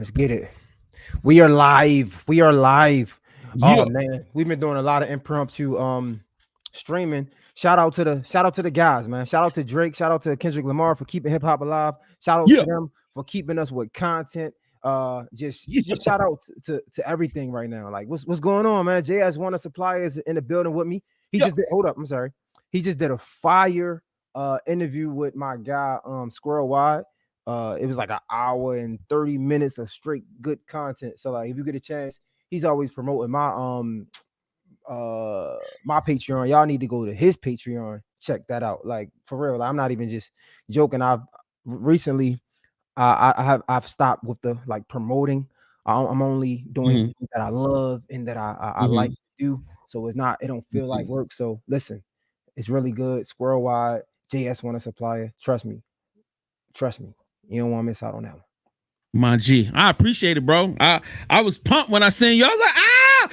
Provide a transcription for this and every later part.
Let's get it. We are live. We are live. Oh Yeah, man, we've been doing a lot of impromptu streaming. Shout out to the guys, man. Shout out to Drake. Shout out to Kendrick Lamar for keeping hip hop alive. Shout out yeah, to them for keeping us with content. yeah. Just shout out to everything right now. Like what's going on, man? JS one of suppliers in the building with me. He Yeah. just did hold up. I'm sorry. He just did a fire interview with my guy Squirrel Wide. It was like an hour and 30 minutes of straight good content. So like if you get a chance, he's always promoting my Patreon. Y'all need to go to his Patreon. Check that out. Like for real. Like, I'm not even just joking. I've recently I've stopped with the like promoting. I'm only doing hmm things that I love and that I like hmm to do. So it's not, it don't feel like hmm work. So listen, it's really good. Squirrel Wide, JS want a supplier. Trust me. Trust me. You don't want to miss out on that one. My G, I appreciate it, bro. I was pumped when I seen you. I was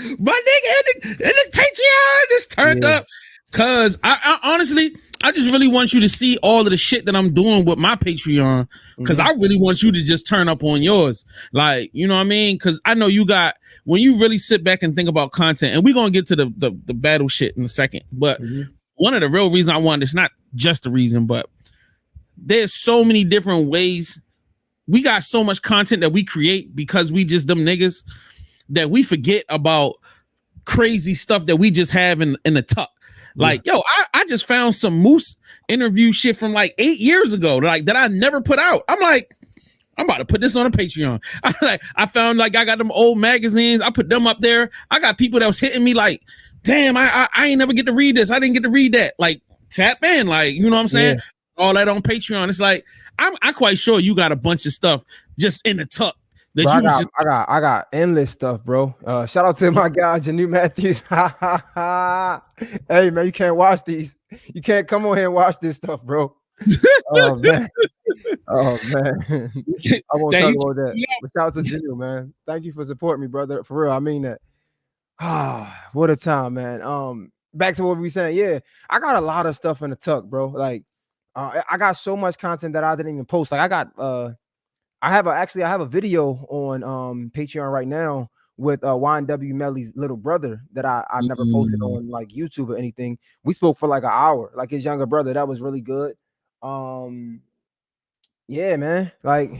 like, my nigga in the Patreon this turned Yeah. up. Cause I honestly, I just really want you to see all of the shit that I'm doing with my Patreon. Cause Mm-hmm. I really want you to just turn up on yours. Like, you know what I mean? Cause I know you got, when you really sit back and think about content, and we're gonna get to the battle shit in a second. But Mm-hmm. one of the real reasons I wanted, it's not just the reason, but there's so many different ways. We got so much content that we create because we just them niggas that we forget about crazy stuff that we just have in the tuck. Yeah. Like, yo, I just found some Moose interview shit from like 8 years ago, like that I never put out. I'm like, I'm about to put this on a Patreon. I found like I got them old magazines. I put them up there. I got people that was hitting me like, damn, I ain't never get to read this. I didn't get to read that. Like, tap in, like, you know what I'm Yeah. saying? All that on Patreon. It's like I'm quite sure you got a bunch of stuff just in the tuck Bro, that you was just I got endless stuff, bro. Shout out to my guy Janu Matthews. Hey man, you can't watch these. You can't come on here and watch this stuff, bro. Oh man. Oh man. I won't that talk he about that. yeah, But shout out to Janu, man. Thank you for supporting me, brother. For real, I mean that. Ah, what a time, man. Back to what we saying. Yeah, I got a lot of stuff in the tuck, bro. Like, I got so much content that I didn't even post. Like, I have a video on Patreon right now with YNW Melly's little brother that I never posted mm, on like YouTube or anything. We spoke for like an hour, like his younger brother. That was really good. Um, yeah, man. Like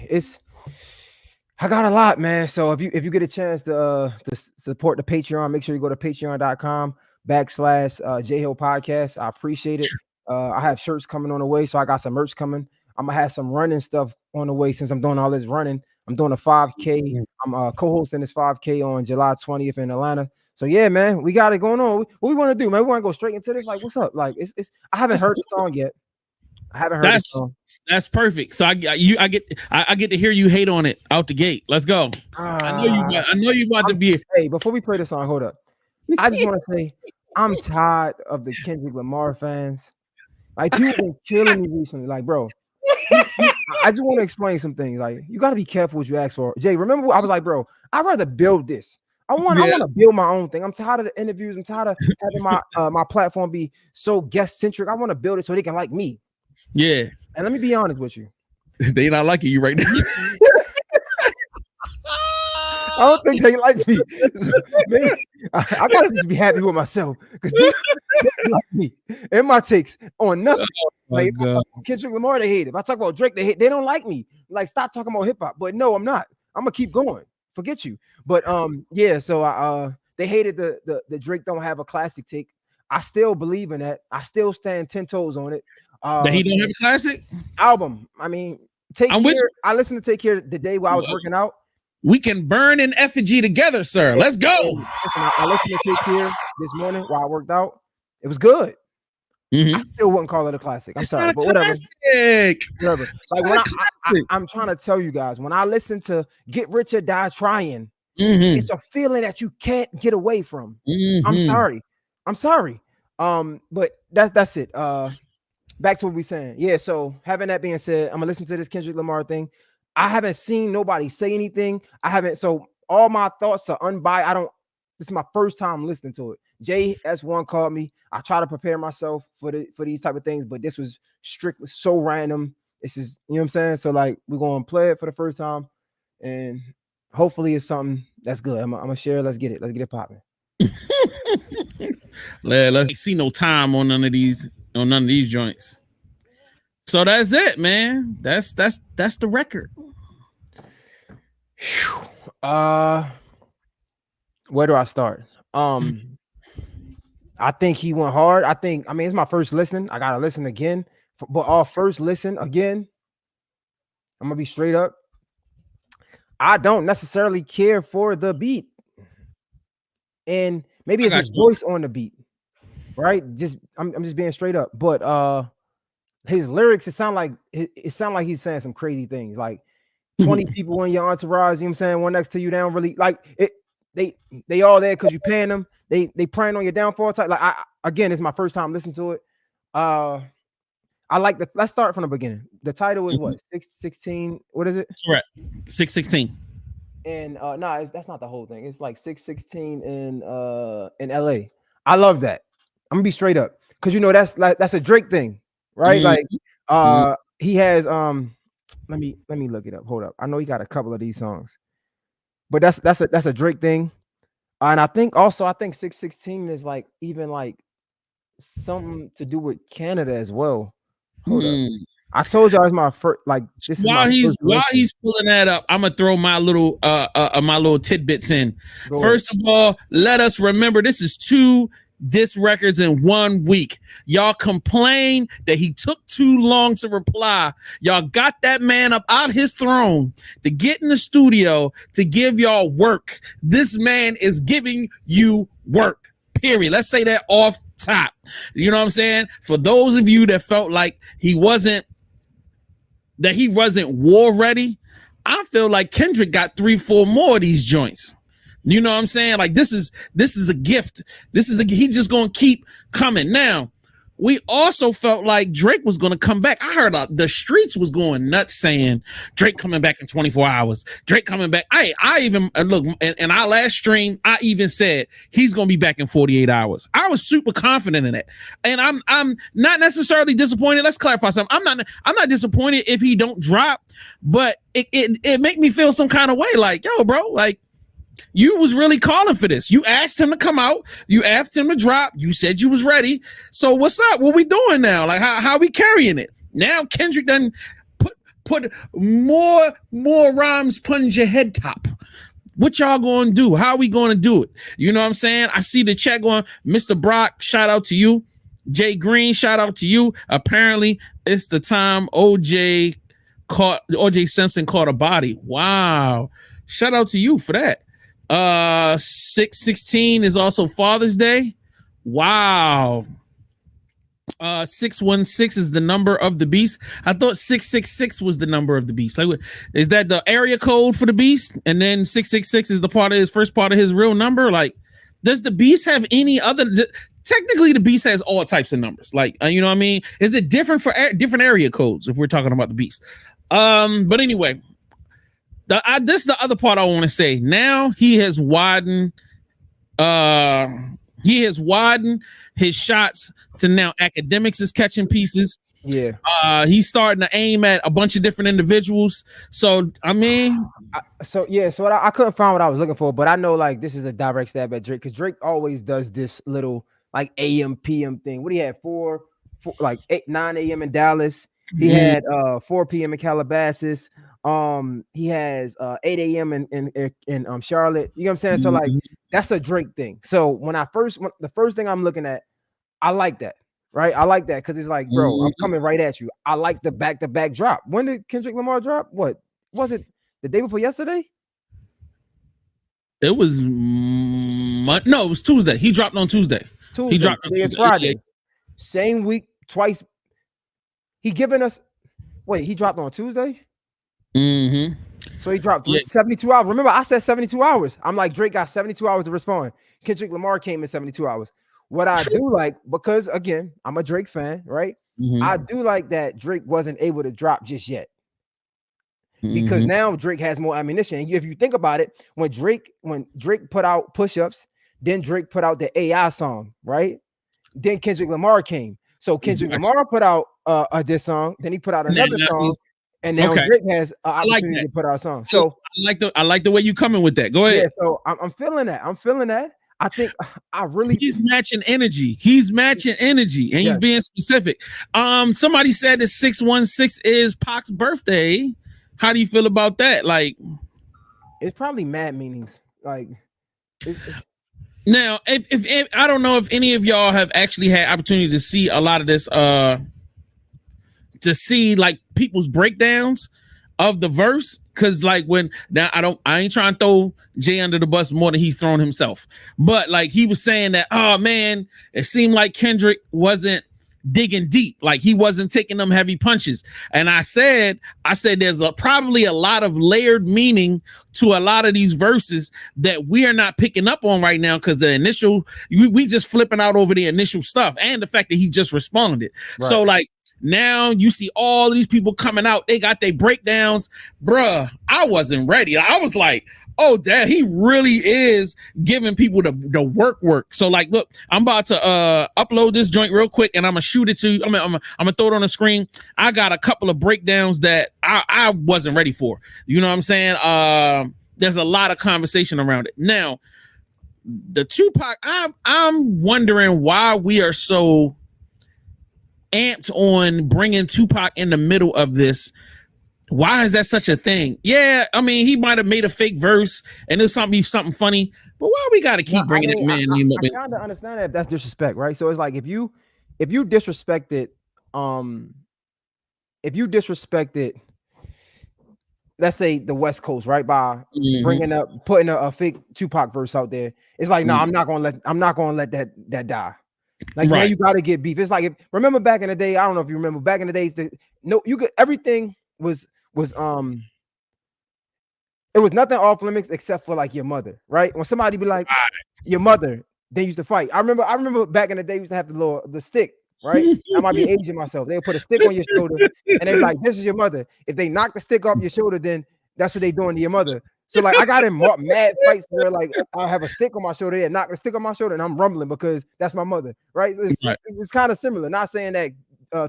I got a lot, man. So if you get a chance to support the Patreon, make sure you go to patreon.com/, Hill Podcast. I appreciate it. I have shirts coming on the way, so I got some merch coming. I'm gonna have some running stuff on the way since I'm doing all this running. I'm doing a 5K. I'm co-hosting this 5K on July 20th in Atlanta. So yeah, man, we got it going on. What we want to do, man? We want to go straight into this. Like, what's up? Like, it's. I haven't that's heard the song yet. I haven't heard the that's song. that's perfect. So I get to hear you hate on it out the gate. Let's go. Ah, I know you about to be hey, before we play the song, hold up. I just want to say I'm tired of the Kendrick Lamar fans. Like people been killing me recently. Like, bro, I just want to explain some things. Like, you got to be careful what you ask for. Jay, remember I was like, bro, I'd rather build this. I yeah, want to build my own thing. I'm tired of the interviews. I'm tired of having my platform be so guest centric. I want to build it so they can like me. yeah. And let me be honest with you. They not liking you right now. I don't think they like me. Man, I gotta just be happy with myself because these like me and my takes on nothing. My Like if I God. talk about Kendrick Lamar, they hate it. If I talk about Drake, they hate. They don't like me. Like stop talking about hip hop. But no, I'm not. I'm gonna keep going. Forget you. But yeah. So they hated the Drake don't have a classic take. I still believe in that. I still stand 10 toes on it. That he don't have a classic. Album. I mean, Take I'm with Care. I listened to Take Care the day while I was you. working out. We can burn an effigy together, sir. Let's go. Listen, I listened to Take Care this morning while I worked out. It was good. I Mhm. still wouldn't call it a classic. I'm It's sorry, not a but whatever. classic. Whatever. It's Like not when a classic. I'm trying to tell you guys, when I listen to Get Rich or Die Trying, Mm-hmm. it's a feeling that you can't get away from. I'm Mm-hmm. sorry. I'm sorry. But that's it. Back to what we saying. Yeah, so having that being said, I'm gonna listen to this Kendrick Lamar thing. I haven't seen nobody say anything. I haven't, so all my thoughts are unbiased. I don't, this is my first time listening to it. JS1 called me. I try to prepare myself for these type of things, but this was strictly so random. This is, you know what I'm saying? So like we're gonna play it for the first time and hopefully it's something that's good. I'm gonna share. Let's get it. Let's get it popping. Let's see no time on none of these joints. So that's it, man. That's the record. Where do I start? I think he went hard. I mean, it's my first listen. I gotta listen again. But our first listen again, I'm gonna be straight up. I don't necessarily care for the beat. And maybe it's his voice on the beat, right? I'm just being straight up. But his lyrics, it sound like he's saying some crazy things. Like 20 people in your entourage, you know what I'm saying, one next to you, they don't really like it. They all there because you paying them. They preying on your downfall type. Like again, it's my first time listening to it. I like that. Let's start from the beginning. The title is what? 616. What is it? Correct. 616. And that's not the whole thing. It's like 616 in LA. I love that. I'm gonna be straight up because that's a Drake thing, right? Like he has let me look it up. Hold up. I know he got a couple of these songs, but that's a Drake thing. And I think 616 is like even like something to do with Canada as well. Hold up. I told y'all it's my first. Like this while he's pulling that up, I'm gonna throw my little tidbits in. First of all, let us remember this is 2 diss records in 1 week. Y'all complain that he took too long to reply. Y'all got that man up out his throne to get in the studio to give y'all work. This man is giving you work. Period. Let's say that off top. You know what I'm saying? For those of you that felt like he wasn't war ready, I feel like Kendrick got 3-4 more of these joints. You know what I'm saying? Like this is a gift. He's just gonna keep coming. Now, we also felt like Drake was gonna come back. I heard the streets was going nuts saying Drake coming back in 24 hours. Drake coming back. I even look in our last stream. I even said he's gonna be back in 48 hours. I was super confident in it, and I'm not necessarily disappointed. Let's clarify something. I'm not disappointed if he don't drop, but it make me feel some kind of way. Like, yo, bro, like. You was really calling for this. You asked him to come out. You asked him to drop. You said you was ready. So what's up? What we doing now? Like how we carrying it? Now Kendrick done put more rhymes punch your head top. What y'all gonna do? How we gonna do it? You know what I'm saying? I see the chat going, Mr. Brock, shout out to you. Jay Green, shout out to you. Apparently, it's the time OJ Simpson caught a body. Wow. Shout out to you for that. 616 is also Father's Day. Wow. 616 is the number of the beast. I thought 666 was the number of the beast. Like, is that the area code for the beast? And then 666 is the first part of his real number. Like, does the beast have any other? Technically, the beast has all types of numbers. Like, you know what I mean? Is it different for different area codes if we're talking about the beast? But anyway. This is the other part I want to say. Now he has widened his shots to now academics is catching pieces. Yeah. He's starting to aim at a bunch of different individuals. So I mean, I couldn't find what I was looking for, but I know like this is a direct stab at Drake because Drake always does this little like AM PM thing. What do you have? 9 a.m. in Dallas. He had 4 p.m. in Calabasas. He has 8 a.m. in Charlotte. You know what I'm saying? So like that's a Drake thing. So the first thing I'm looking at, I like that, right? I like that because it's like, bro, I'm coming right at you. I like the back-to-back drop. When did Kendrick Lamar drop? What was it? The day before yesterday? It was it was Tuesday. He dropped on Tuesday. He dropped on Tuesday. It's Friday. Same week, twice. He dropped on Tuesday? Mm-hmm. So he dropped 72 hours. Remember, I said 72 hours. I'm like, Drake got 72 hours to respond. Kendrick Lamar came in 72 hours. What I do like, because again, I'm a Drake fan, right? I do like that Drake wasn't able to drop just yet. Because now Drake has more ammunition. And if you think about it, when Drake put out Push-Ups, then Drake put out the AI song, right? Then Kendrick Lamar came. So Kendrick Lamar put out this song, then he put out another song, and now Okay, Drake has an I like opportunity that. to put out a song. I, So I like the way you coming with that. Go yeah, ahead. so I'm feeling that. I'm feeling that. I think I really He's matching energy. He's matching energy, and he's yes. being specific. Somebody said that 616 is Pac's birthday. How do you feel about that? Like, It's probably mad meanings. Like it's now, if I don't know if any of y'all have actually had opportunity to see a lot of this, to see like people's breakdowns of the verse, because like when now I ain't trying to throw Jay under the bus more than he's thrown himself, but like he was saying that, oh man, it seemed like Kendrick wasn't digging deep, like he wasn't taking them heavy punches. And I said there's probably a lot of layered meaning to a lot of these verses that we are not picking up on right now, because the initial we just flipping out over the initial stuff and the fact that he just responded. right. So like now you see all these people coming out, they got their breakdowns. Bruh, I wasn't ready. I was like, oh damn, he really is giving people the work. So like, look, I'm about to upload this joint real quick, and I'm gonna shoot it to you. I'm gonna throw it on the screen. I got a couple of breakdowns that I wasn't ready for. You know what I'm saying? There's a lot of conversation around it. Now, the Tupac, I'm wondering why we are so amped on bringing Tupac in the middle of this. Why is that such a thing? Yeah, I mean, he might have made a fake verse and it's something funny, but why we got to keep bringing that man name up? I kind of understand that if that's disrespect, right? So it's like if you disrespected, if you disrespected, let's say the West Coast, right, by putting a fake Tupac verse out there, it's like, no, I'm not gonna let that die. Like, now you got to get beef. It's like, remember back in the day, I don't know if you remember back in the days, you could, everything was it was nothing off limits except for like your mother, right? When somebody be like your mother, they used to fight. I remember back in the day, we used to have the stick, right? I might be aging myself. They would put a stick on your shoulder and they're like, this is your mother. If they knock the stick off your shoulder, then that's what they doing to your mother. So like I got in mad fights where like I have a stick on my shoulder, they knock the stick on my shoulder, and I'm rumbling because that's my mother, right? So it's kind of similar. Not saying that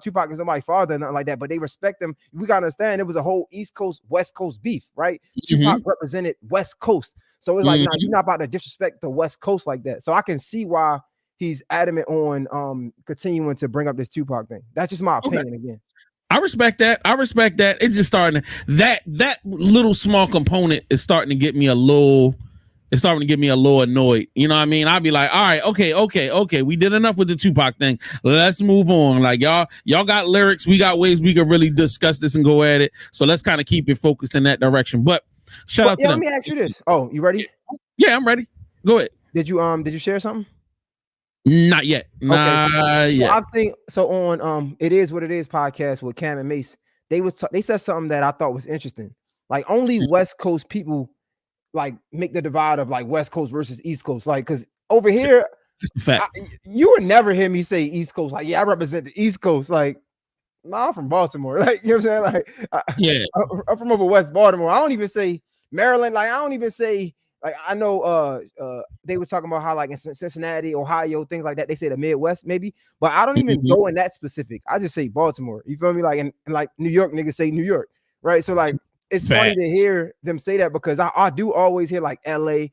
Tupac is nobody's father, nothing like that, but they respect him. We gotta understand it was a whole East Coast, West Coast beef, right? Tupac represented West Coast. So it's like, nah, you're not about to disrespect the West Coast like that. So I can see why he's adamant on continuing to bring up this Tupac thing. That's just my opinion again. I respect that. It's just starting that little small component is starting to get me a little. It's starting to get me a little annoyed. You know what I mean? I'll be like, all right, okay. We did enough with the Tupac thing. Let's move on. Like y'all got lyrics. We got ways we could really discuss this and go at it. So let's kind of keep it focused in that direction. But shout out to them. Let me ask you this. Oh, you ready? Yeah, I'm ready. Go ahead. Did you share something? Not yet. Yeah. I think so. On It Is What It Is podcast with Cam and Mace, they said something that I thought was interesting. Like only West Coast people like make the divide of like West Coast versus East Coast. Like, because over here, you would never hear me say East Coast. Like, yeah, I represent the East Coast. Like, nah, I'm from Baltimore. Like, you know what I'm saying? Like, I'm from over West Baltimore. I don't even say Maryland. Like, I don't even say. Like, I know they were talking about how like in Cincinnati, Ohio, things like that, they say the Midwest maybe, but I don't even go in that specific. I just say Baltimore. You feel me? Like, and like New York niggas say New York, right? So like it's funny to hear them say that because I do always hear like LA, like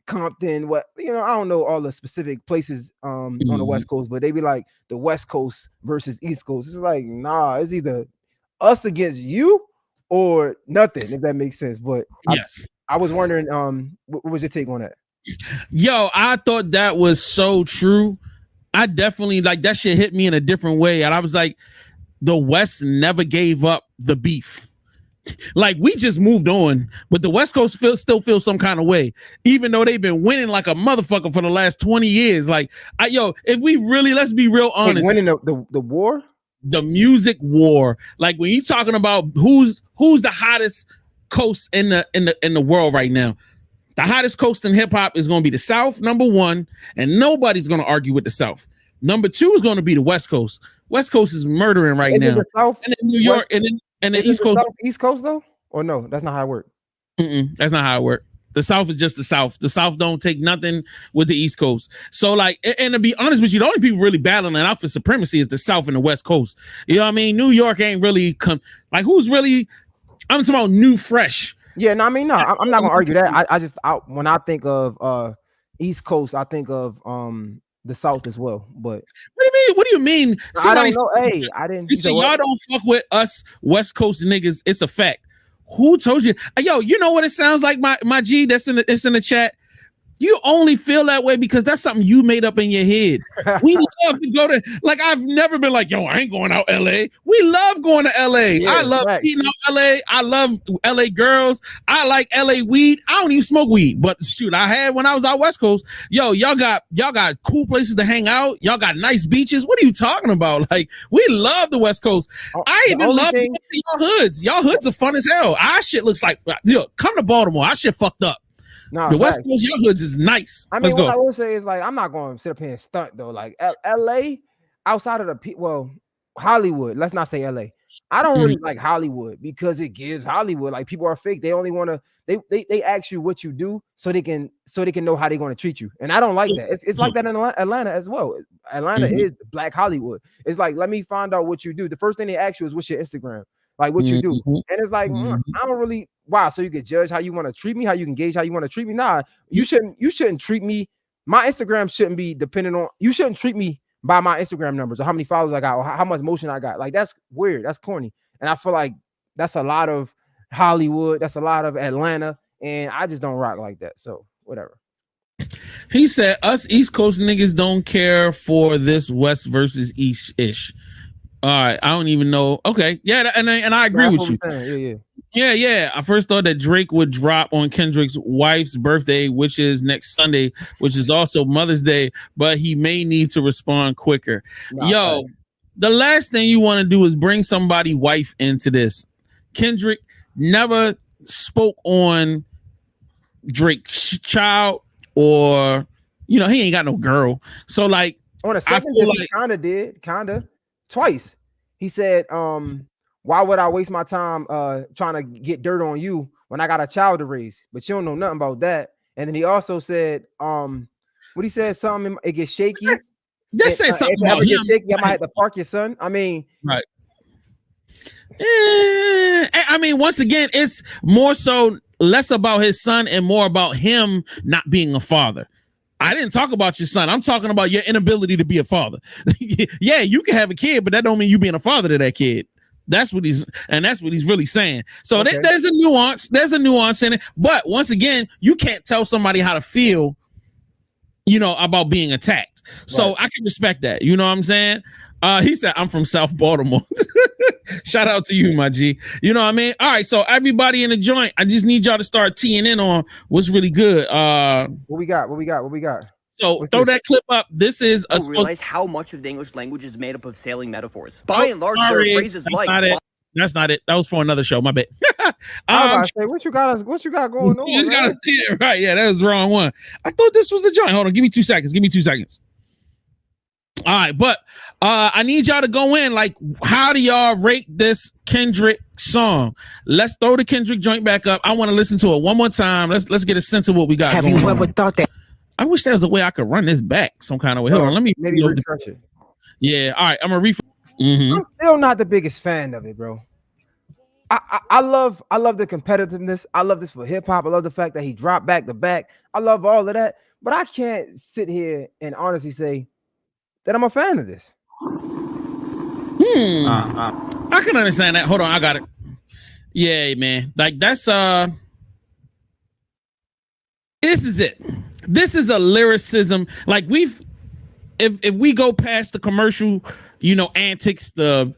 Compton, what, you know, I don't know all the specific places on the West Coast, but they be like the West Coast versus East Coast. It's like, nah, it's either us against you or nothing, if that makes sense. But yes. I was wondering, what was your take on that? Yo, I thought that was so true. I definitely like that shit hit me in a different way. And I was like, the West never gave up the beef. Like we just moved on, but the West Coast still feels some kind of way, even though they've been winning like a motherfucker for the last 20 years. Like, if we really, let's be real honest, winning the war, the music war. Like when you're talking about who's the hottest coast in the world right now, the hottest coast in hip hop is going to be the South, number one, and nobody's going to argue with the South. Number two is going to be the West Coast. West Coast is murdering right now. The South, and then New York, and the East Coast. East Coast though, or no? That's not how it works. That's not how it works. The South is just the South. The South don't take nothing with the East Coast. So like, and to be honest with you, the only people really battling out for supremacy is the South and the West Coast. You know what I mean? New York ain't really like who's really. I'm talking about new, fresh. Yeah, no, I mean, no, I'm not gonna argue that. When I think of East Coast, I think of the South as well. But What do you mean? I don't know. Hey, I didn't. You say y'all don't fuck with us West Coast niggas. It's a fact. Who told you? Yo, you know what it sounds like, my G? It's in the chat. You only feel that way because that's something you made up in your head. We love to go to, like, I've never been like, yo, I ain't going out LA. We love going to LA. Yeah, I love eating out LA. I love LA girls. I like LA weed. I don't even smoke weed, but shoot, I had when I was out West Coast. Yo, y'all got cool places to hang out. Y'all got nice beaches. What are you talking about? Like, we love the West Coast. I even love y'all hoods. Y'all hoods are fun as hell. Our shit looks like, yo, come to Baltimore. Our shit fucked up. No, the West Coast your hoods is nice. I mean, what I will say is like I'm not going to sit up here and stunt though. Like LA, outside of Hollywood. Let's not say LA. I don't really like Hollywood because it gives Hollywood like people are fake. They only want to they ask you what you do so they can know how they're going to treat you. And I don't like that. It's like that in Atlanta as well. Atlanta is Black Hollywood. It's like let me find out what you do. The first thing they ask you is what's your Instagram. Like what you do, and it's like I don't really. Wow, so you can judge how you want to treat me, how you can gauge how you want to treat me. Nah, you shouldn't treat me. My Instagram shouldn't be dependent on. You shouldn't treat me by my Instagram numbers or how many followers I got or how much motion I got. Like that's weird. That's corny, and I feel like that's a lot of Hollywood. That's a lot of Atlanta, and I just don't rock like that. So whatever. He said, "Us East Coast niggas don't care for this West versus East ish." All right, I don't even know. Okay, yeah, and I agree with you. Yeah. I first thought that Drake would drop on Kendrick's wife's birthday, which is next Sunday, which is also Mother's Day, but he may need to respond quicker. The last thing you want to do is bring somebody's wife into this. Kendrick never spoke on Drake's child or, he ain't got no girl. So like on a second, he kind of. Twice. He said, why would I waste my time trying to get dirt on you when I got a child to raise? But you don't know nothing about that. And then he also said, what he said, something it gets shaky. Just say something about him. Shaky, I might have to park your son. I mean, right. I mean, once again, it's more so less about his son and more about him not being a father. I didn't talk about your son. I'm talking about your inability to be a father. Yeah, you can have a kid, but that don't mean you being a father to that kid. That's what he's really saying. So okay. There's a nuance. There's a nuance in it. But once again, you can't tell somebody how to feel, about being attacked. So right. I can respect that. You know what I'm saying? He said, I'm from South Baltimore. Shout out to you, my G. You know what I mean? All right, so everybody in the joint, I just need y'all to start teeing in on what's really good. What we got? So what's throw that clip up. This is a realize how much of the English language is made up of sailing metaphors. By and large, there are phrases like that's not it. That was for another show. My bad. I was say, what you got going on? You just gotta see it, right? Yeah, that was the wrong one. I thought this was the joint. Hold on, give me 2 seconds. All right, but I need y'all to go in. Like, how do y'all rate this Kendrick song? Let's throw the Kendrick joint back up. I want to listen to it one more time. Let's get a sense of what we got. Have you ever thought that? I wish there was a way I could run this back some kind of way. Hold on, let me maybe refresh it. Yeah, all right, I'm gonna refresh. I'm still not the biggest fan of it, bro. I love the competitiveness. I love this for hip hop. I love the fact that he dropped back to back. I love all of that, but I can't sit here and honestly say that I'm a fan of this. I can understand that. Hold on, I got it. Yeah, man. Like that's this is it. This is a lyricism. Like if we go past the commercial, antics, the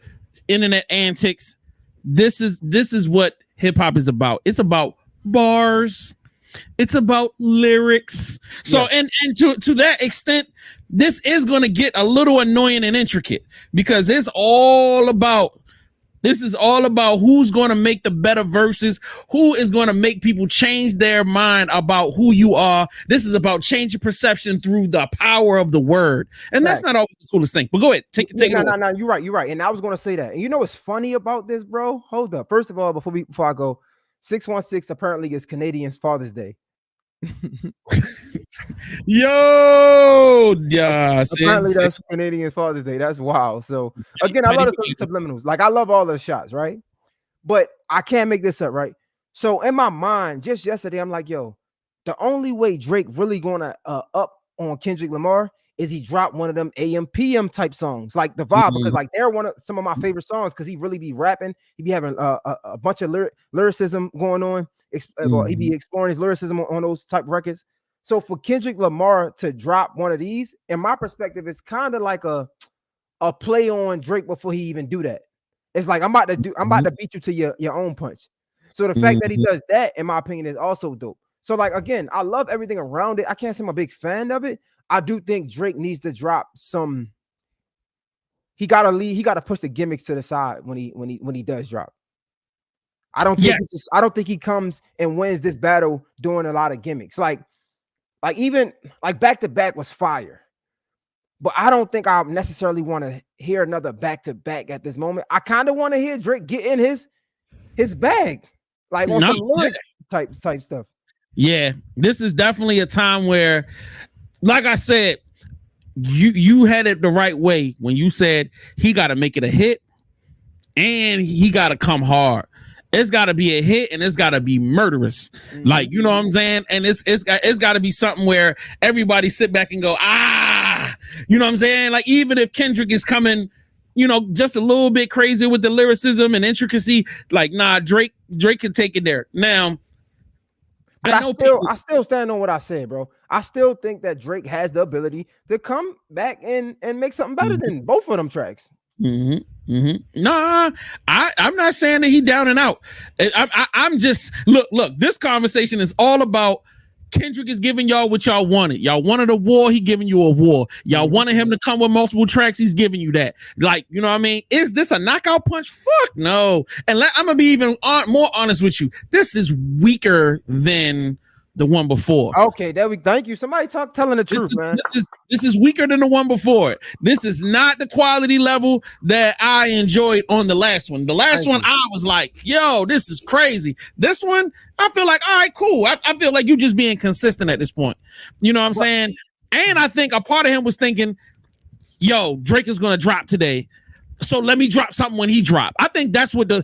internet antics, this is what hip hop is about. It's about bars. It's about lyrics. So and to that extent, this is going to get a little annoying and intricate because this is all about who's going to make the better verses, who is going to make people change their mind about who you are. This is about changing perception through the power of the word. And that's not always the coolest thing. But go ahead. Take it. No, you're right. And I was going to say that. And you know what's funny about this, bro? Hold up. First of all, before I go, 616 apparently is Canadian Father's Day. Yo, yeah. Apparently that's Canadian Father's Day. That's wild. So again, I love the subliminals. Like I love all the shots, right? But I can't make this up, right? So in my mind, just yesterday, I'm like, yo, the only way Drake really gonna up on Kendrick Lamar is he dropped one of them AM PM type songs, like the vibe, because like they're some of my favorite songs because he really be rapping, he be having a bunch of lyricism going on. Well, he be exploring his lyricism on those type of records. So for Kendrick Lamar to drop one of these, in my perspective, it's kind of like a play on Drake before he even do that. It's like I'm about to beat you to your own punch. So the fact that he does that, in my opinion, is also dope. So like again, I love everything around it. I can't say I'm a big fan of it. I do think Drake needs to drop some. He gotta lead. He gotta push the gimmicks to the side when he does drop. I don't think he comes and wins this battle doing a lot of gimmicks. Like even like back to back was fire. But I don't think I necessarily want to hear another back-to-back at this moment. I kind of want to hear Drake get in his bag, like on some lyrics type stuff. Yeah, this is definitely a time where, like I said, you had it the right way when you said he got to make it a hit and he got to come hard. It's got to be a hit and it's got to be murderous. Like, you know what I'm saying? And it's got to be something where everybody sit back and go, you know what I'm saying? Like, even if Kendrick is coming, you know, just a little bit crazy with the lyricism and intricacy, like, nah, Drake can take it there. Now, but I still stand on what I said, bro. I still think that Drake has the ability to come back and make something better than both of them tracks. Nah, I'm not saying that he down and out. I'm just look. This conversation is all about Kendrick is giving y'all what y'all wanted. Y'all wanted a war, he giving you a war. Y'all wanted him to come with multiple tracks, he's giving you that. Like, you know what I mean? Is this a knockout punch? Fuck no. And I'm gonna be even more honest with you. This is weaker than the one before. Okay, thank you. Somebody telling the truth, man. This is weaker than the one before. This is not the quality level that I enjoyed on the last one. The last one, I was like, yo, this is crazy. This one, I feel like, all right, cool. I feel like you just being consistent at this point. You know what I'm saying? And I think a part of him was thinking, yo, Drake is gonna drop today, so let me drop something when he dropped. I'm thinking that's what the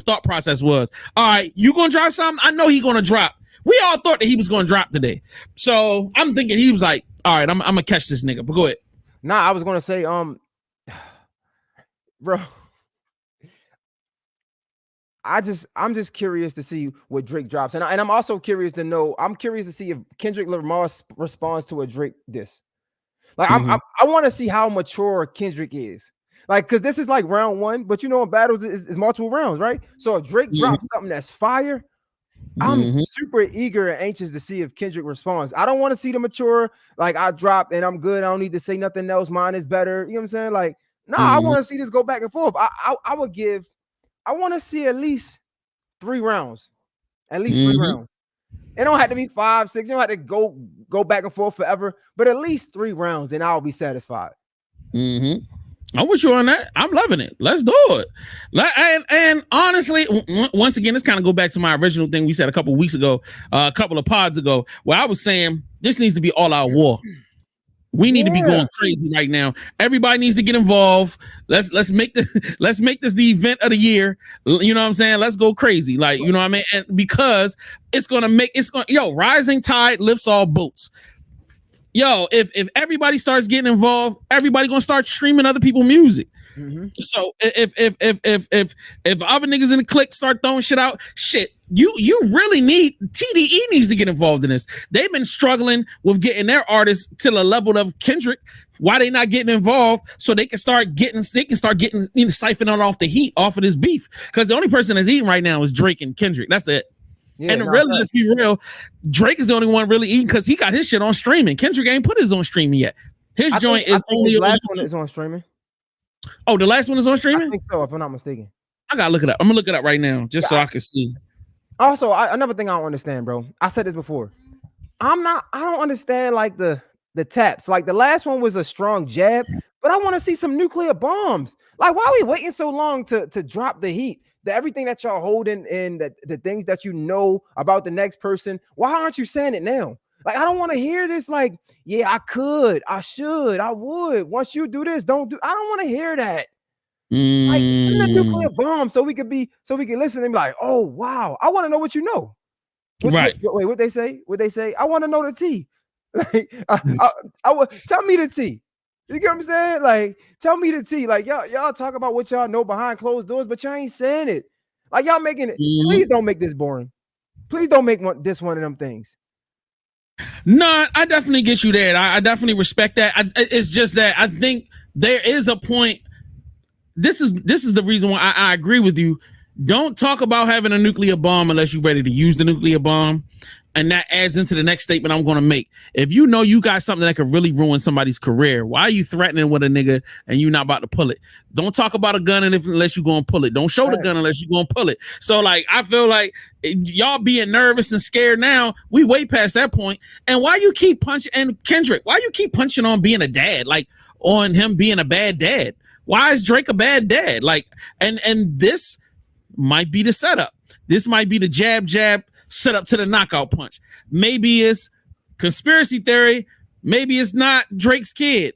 thought process was. All right, you gonna drop something? I know he gonna drop. We all thought that he was gonna drop today. So I'm thinking he was like, all right, I'm gonna catch this nigga. But go ahead. Nah, I was gonna say, bro, I'm just curious to see what Drake drops. And I'm also curious to know, I'm curious to see if Kendrick Lamar responds to a Drake diss. Like I want to see how mature Kendrick is. Like, because this is like round one, but you know, in battles is multiple rounds, right? So if Drake drops something that's fire, I'm super eager and anxious to see if Kendrick responds. I don't want to see the mature, like I dropped and I'm good. I don't need to say nothing else. Mine is better. You know what I'm saying? Like, no, I want to see this go back and forth. I want to see at least 3 rounds. At least 3 rounds. It don't have to be 5, 6. You don't have to go back and forth forever, but at least 3 rounds, and I'll be satisfied. I'm with you on that. I'm loving it. Let's do it. And honestly, once again, this kind of go back to my original thing we said a couple of weeks ago, a couple of pods ago, where I was saying this needs to be all out war. We need to be going crazy right now. Everybody needs to get involved. Let's make this the event of the year. You know what I'm saying? Let's go crazy. Like, you know what I mean? And because rising tide lifts all boats. Yo, if everybody starts getting involved, everybody gonna start streaming other people's music. So if other niggas in the clique start throwing shit out, you really need TDE needs to get involved in this. They've been struggling with getting their artists to the level of Kendrick. Why they not getting involved so they can start getting siphoning off the heat off of this beef? Because the only person that's eating right now is Drake and Kendrick. That's it. Yeah, and let's be real, Drake is the only one really eating because he got his shit on streaming. Kendrick ain't put his on streaming yet. His joint is only his last one is on streaming. Oh, the last one is on streaming? I think so, if I'm not mistaken. I gotta look it up. I'm gonna look it up right now just so I can see. Also, another thing I don't understand, bro. I said this before. I don't understand like the taps. Like the last one was a strong jab, but I want to see some nuclear bombs. Like, why are we waiting so long to drop the heat? everything that y'all holding and the things that you know about the next person, why aren't you saying it now? Like, I don't want to hear this. Like, yeah, I could, I should, I would. Once you do this, don't do. I don't want to hear that. Like, send a nuclear bomb so we can listen and be like, oh wow, I want to know what you know. Right. Wait, what they say? What they say? I want to know the tea. Like, tell me the tea. You get what I'm saying? Like, tell me the tea. Like, y'all talk about what y'all know behind closed doors, but y'all ain't saying it. Like, y'all making it. Please don't make this boring. Please don't make this one of them things. No, I definitely get you there. I definitely respect that. It's just that I think there is a point. This is the reason why I agree with you. Don't talk about having a nuclear bomb unless you're ready to use the nuclear bomb. And that adds into the next statement I'm going to make. If you know you got something that could really ruin somebody's career, why are you threatening with a nigga and you're not about to pull it? Don't talk about a gun unless you're going to pull it. Don't show the gun unless you're going to pull it. So, like, I feel like y'all being nervous and scared now, we way past that point. And why you keep punching, and Kendrick, why you keep punching on being a dad, like on him being a bad dad? Why is Drake a bad dad? Like, and this might be the setup. This might be the jab, set up to the knockout punch. Maybe it's conspiracy theory. Maybe it's not Drake's kid.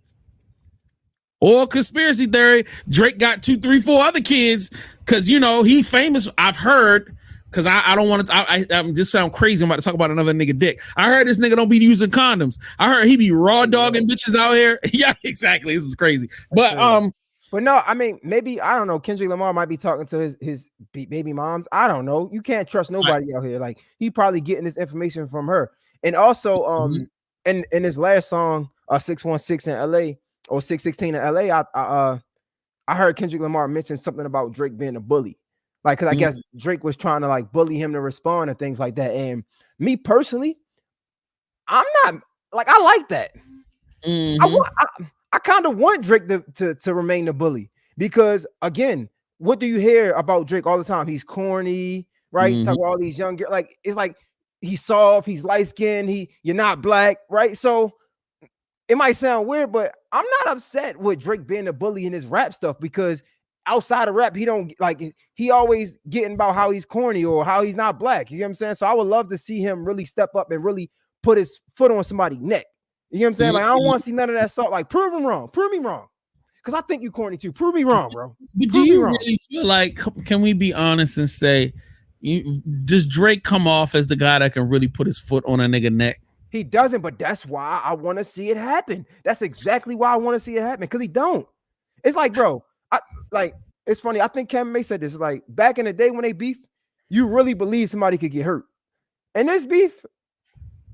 Or conspiracy theory, Drake got 2, 3, 4 other kids because, you know, he famous. I've heard, because I don't want to, I just sound crazy. I'm about to talk about another nigga dick. I heard this nigga don't be using condoms. I heard he be raw dogging bitches out here. Yeah, exactly. This is crazy. But no, I mean, maybe, I don't know, Kendrick Lamar might be talking to his baby moms. I don't know. You can't trust nobody out here. Like, he probably getting this information from her. And also, in his last song, 616 in LA or 616 in LA, I heard Kendrick Lamar mention something about Drake being a bully. Like, because I guess Drake was trying to like bully him to respond and things like that. And me personally, I'm not like, I like that. I kind of want Drake to remain the bully, because again, what do you hear about Drake all the time? He's corny, right? Talk about all these young girls. Like, it's like he's soft, he's light skinned, you're not black, right? So it might sound weird, but I'm not upset with Drake being a bully in his rap stuff, because outside of rap, he don't like, he always getting about how he's corny or how he's not black. You know what I'm saying? So I would love to see him really step up and really put his foot on somebody's neck. You know what I'm saying? Like, I don't want to see none of that salt. Like, prove him wrong. Prove me wrong. Because I think you corny too. Prove me wrong, bro. But do you really feel like, can we be honest and say, does Drake come off as the guy that can really put his foot on a nigga neck? He doesn't, but that's why I want to see it happen. That's exactly why I want to see it happen, because he don't. It's like, bro, it's funny. I think Kevin May said this. Like, back in the day when they beef, you really believe somebody could get hurt. And this beef,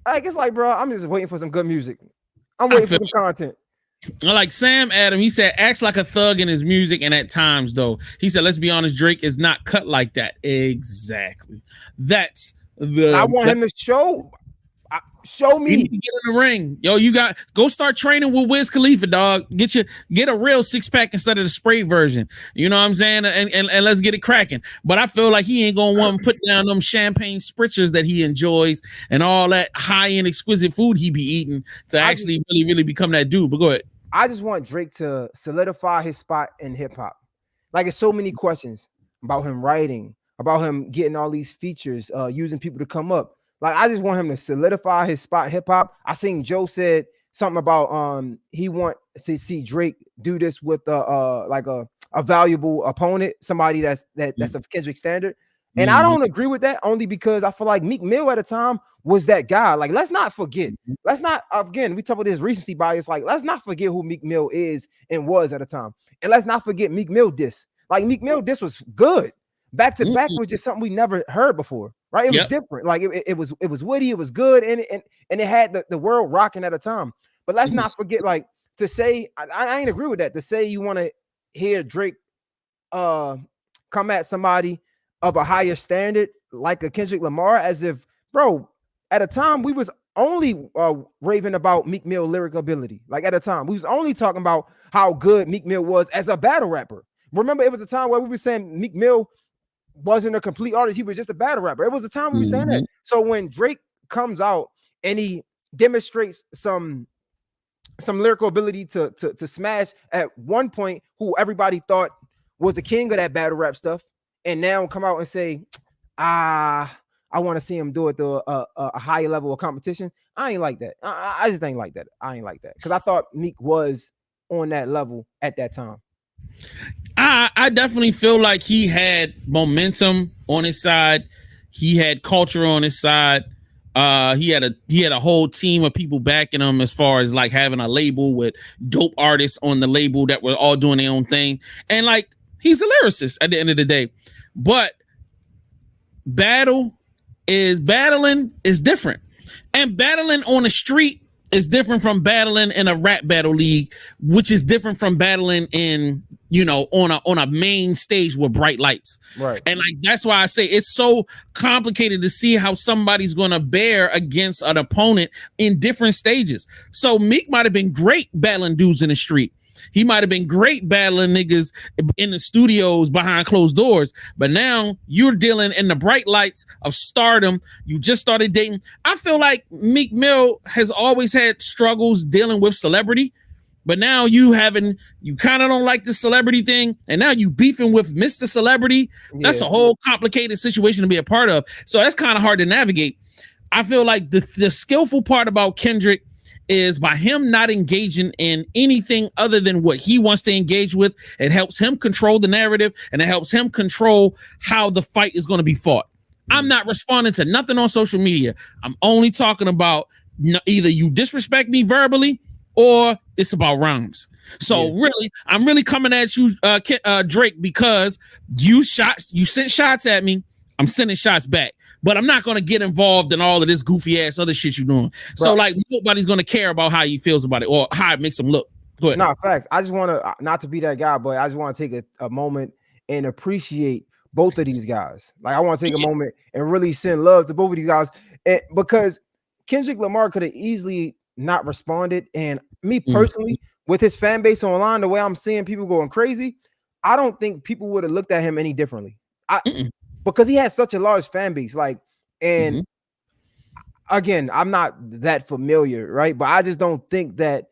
like, it's like, bro, I'm just waiting for some good music. I'm waiting for some content. Like Sam Adam, he said, acts like a thug in his music, and at times, though, he said, let's be honest, Drake is not cut like that. Exactly. That's the. I want him to show me. You need to get in the ring. Yo, go start training with Wiz Khalifa, dog. Get a real 6-pack instead of the spray version. You know what I'm saying? And let's get it cracking. But I feel like he ain't gonna want to put down them champagne spritzers that he enjoys and all that high-end exquisite food he be eating to actually really become that dude. But go ahead. I just want Drake to solidify his spot in hip-hop. Like, it's so many questions about him writing, about him getting all these features, using people to come up. Like, I just want him to solidify his spot in hip-hop. I seen Joe said something about he want to see Drake do this with a valuable opponent, somebody that's of Kendrick standard. And I don't agree with that, only because I feel like Meek Mill at the time was that guy. Like, let's not forget. Let's not, again, we talk about this recency bias. Like, let's not forget who Meek Mill is and was at the time. And let's not forget Meek Mill diss. Like, Meek Mill diss was good. Back to back was just something we never heard before. Right? It was different. Like, it was witty, it was good, and it had the world rocking at a time. But let's not forget, like, to say, I ain't agree with that. To say you want to hear Drake come at somebody of a higher standard like a Kendrick Lamar, as if, bro, at a time we was only raving about Meek Mill lyrical ability. Like, at a time we was only talking about how good Meek Mill was as a battle rapper. Remember, it was a time where we were saying Meek Mill wasn't a complete artist, he was just a battle rapper. It was a time we were saying that. So when Drake comes out and he demonstrates some lyrical ability to smash at one point who everybody thought was the king of that battle rap stuff, and now come out and say, I want to see him do it to a higher level of competition. I ain't like that. I just ain't like that. I ain't like that because I thought Meek was on that level at that time. I definitely feel like he had momentum on his side. He had culture on his side. He had a whole team of people backing him as far as like having a label with dope artists on the label that were all doing their own thing. And like, he's a lyricist at the end of the day. But battling is different. And battling on the street is different from battling in a rap battle league, which is different from battling in, on a main stage with bright lights. Right. And like, that's why I say it's so complicated to see how somebody's going to bear against an opponent in different stages. So Meek might have been great battling dudes in the street. He might have been great battling niggas in the studios behind closed doors, but now you're dealing in the bright lights of stardom. You just started dating. I feel like Meek Mill has always had struggles dealing with celebrity, but now you kind of don't like the celebrity thing, and now you beefing with Mr. Celebrity. Yeah. That's a whole complicated situation to be a part of. So that's kind of hard to navigate. I feel like the skillful part about Kendrick is by him not engaging in anything other than what he wants to engage with, it helps him control the narrative and it helps him control how the fight is going to be fought. I'm not responding to nothing on social media. I'm only talking about either you disrespect me verbally or it's about rhymes. So really, I'm really coming at you, Drake, because you sent shots at me. I'm sending shots back. But I'm not going to get involved in all of this goofy ass other shit you're doing. So like nobody's going to care about how he feels about it or how it makes him look. Go ahead. No, facts. I just want to, not to be that guy, but I just want to take a moment and appreciate both of these guys. Like I want to take a moment and really send love to both of these guys because Kendrick Lamar could have easily not responded. And me personally, with his fan base online, the way I'm seeing people going crazy, I don't think people would have looked at him any differently. Because he has such a large fan base, like, and again, I'm not that familiar, right? But I just don't think that,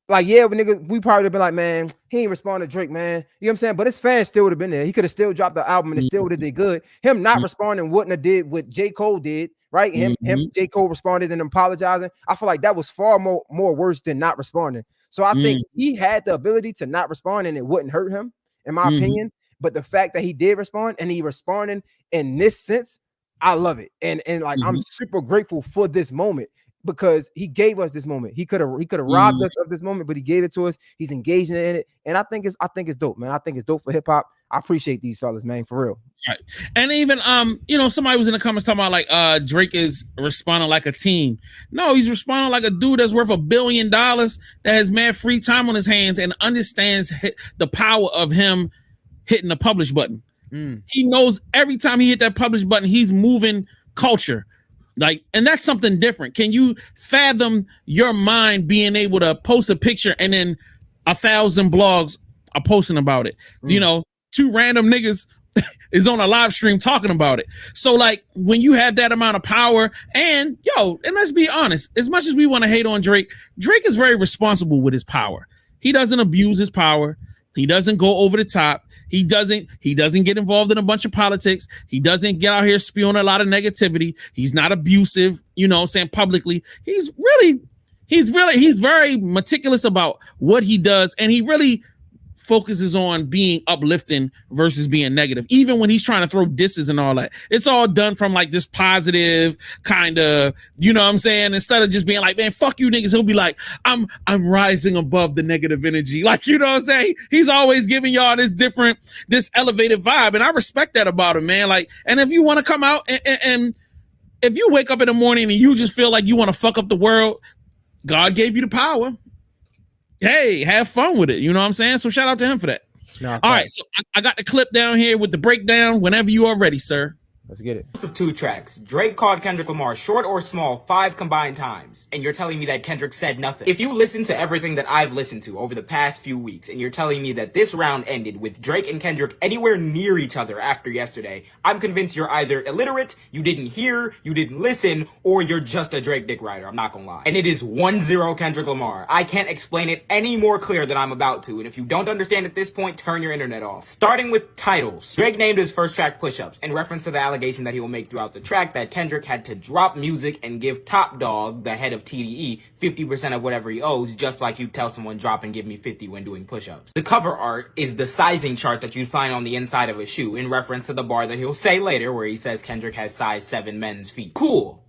like, we probably have been like, man, he ain't respond to Drake, man. You know what I'm saying? But his fans still would have been there. He could have still dropped the album and it still would have did good. Him not responding wouldn't have did what J. Cole did, right? Him, J. Cole responded and apologizing. I feel like that was far more worse than not responding. So I think he had the ability to not respond and it wouldn't hurt him, in my opinion. But the fact that he did respond and he responded in this sense, I love it. And like I'm super grateful for this moment because he gave us this moment. He could have robbed us of this moment, but he gave it to us. He's engaging in it. And I think it's dope, man. I think it's dope for hip hop. I appreciate these fellas, man, for real. Right. And even somebody was in the comments talking about like Drake is responding like a team. No, he's responding like a dude that's worth $1 billion that has mad free time on his hands and understands the power of him hitting the publish button. He knows every time he hit that publish button, he's moving culture. Like, and that's something different. Can you fathom your mind being able to post a picture and then 1,000 blogs are posting about it? 2 random niggas is on a live stream talking about it. So like when you have that amount of power and let's be honest, as much as we want to hate on Drake is very responsible with his power. He doesn't abuse his power. He doesn't go over the top. He doesn't get involved in a bunch of politics. He doesn't get out here spewing a lot of negativity. He's not abusive, saying publicly. He's very meticulous about what he does. And he really focuses on being uplifting versus being negative. Even when he's trying to throw disses and all that, it's all done from like this positive kind of, you know what I'm saying? Instead of just being like, man, fuck you niggas. He'll be like, I'm rising above the negative energy. Like, you know what I'm saying? He's always giving y'all this elevated vibe. And I respect that about him, man. Like, and if you want to come out and if you wake up in the morning and you just feel like you want to fuck up the world, God gave you the power. Hey, have fun with it. You know what I'm saying? So shout out to him for that. All right. So I got the clip down here with the breakdown whenever you are ready, sir. Let's get it. Of 2 tracks, Drake called Kendrick Lamar short or small 5 combined times, and you're telling me that Kendrick said nothing. If you listen to everything that I've listened to over the past few weeks, and you're telling me that this round ended with Drake and Kendrick anywhere near each other after yesterday, I'm convinced you're either illiterate, you didn't hear, you didn't listen, or you're just a Drake dick rider, I'm not gonna lie. And it is 1-0 Kendrick Lamar. I can't explain it any more clear than I'm about to, and if you don't understand at this point, turn your internet off. Starting with titles. Drake named his first track Push-Ups, in reference to the allegation that he will make throughout the track that Kendrick had to drop music and give Top Dog, the head of TDE, 50% of whatever he owes, just like you tell someone drop and give me 50 when doing push-ups. The cover art is the sizing chart that you'd find on the inside of a shoe, in reference to the bar that he'll say later where he says Kendrick has size 7 men's feet. Cool.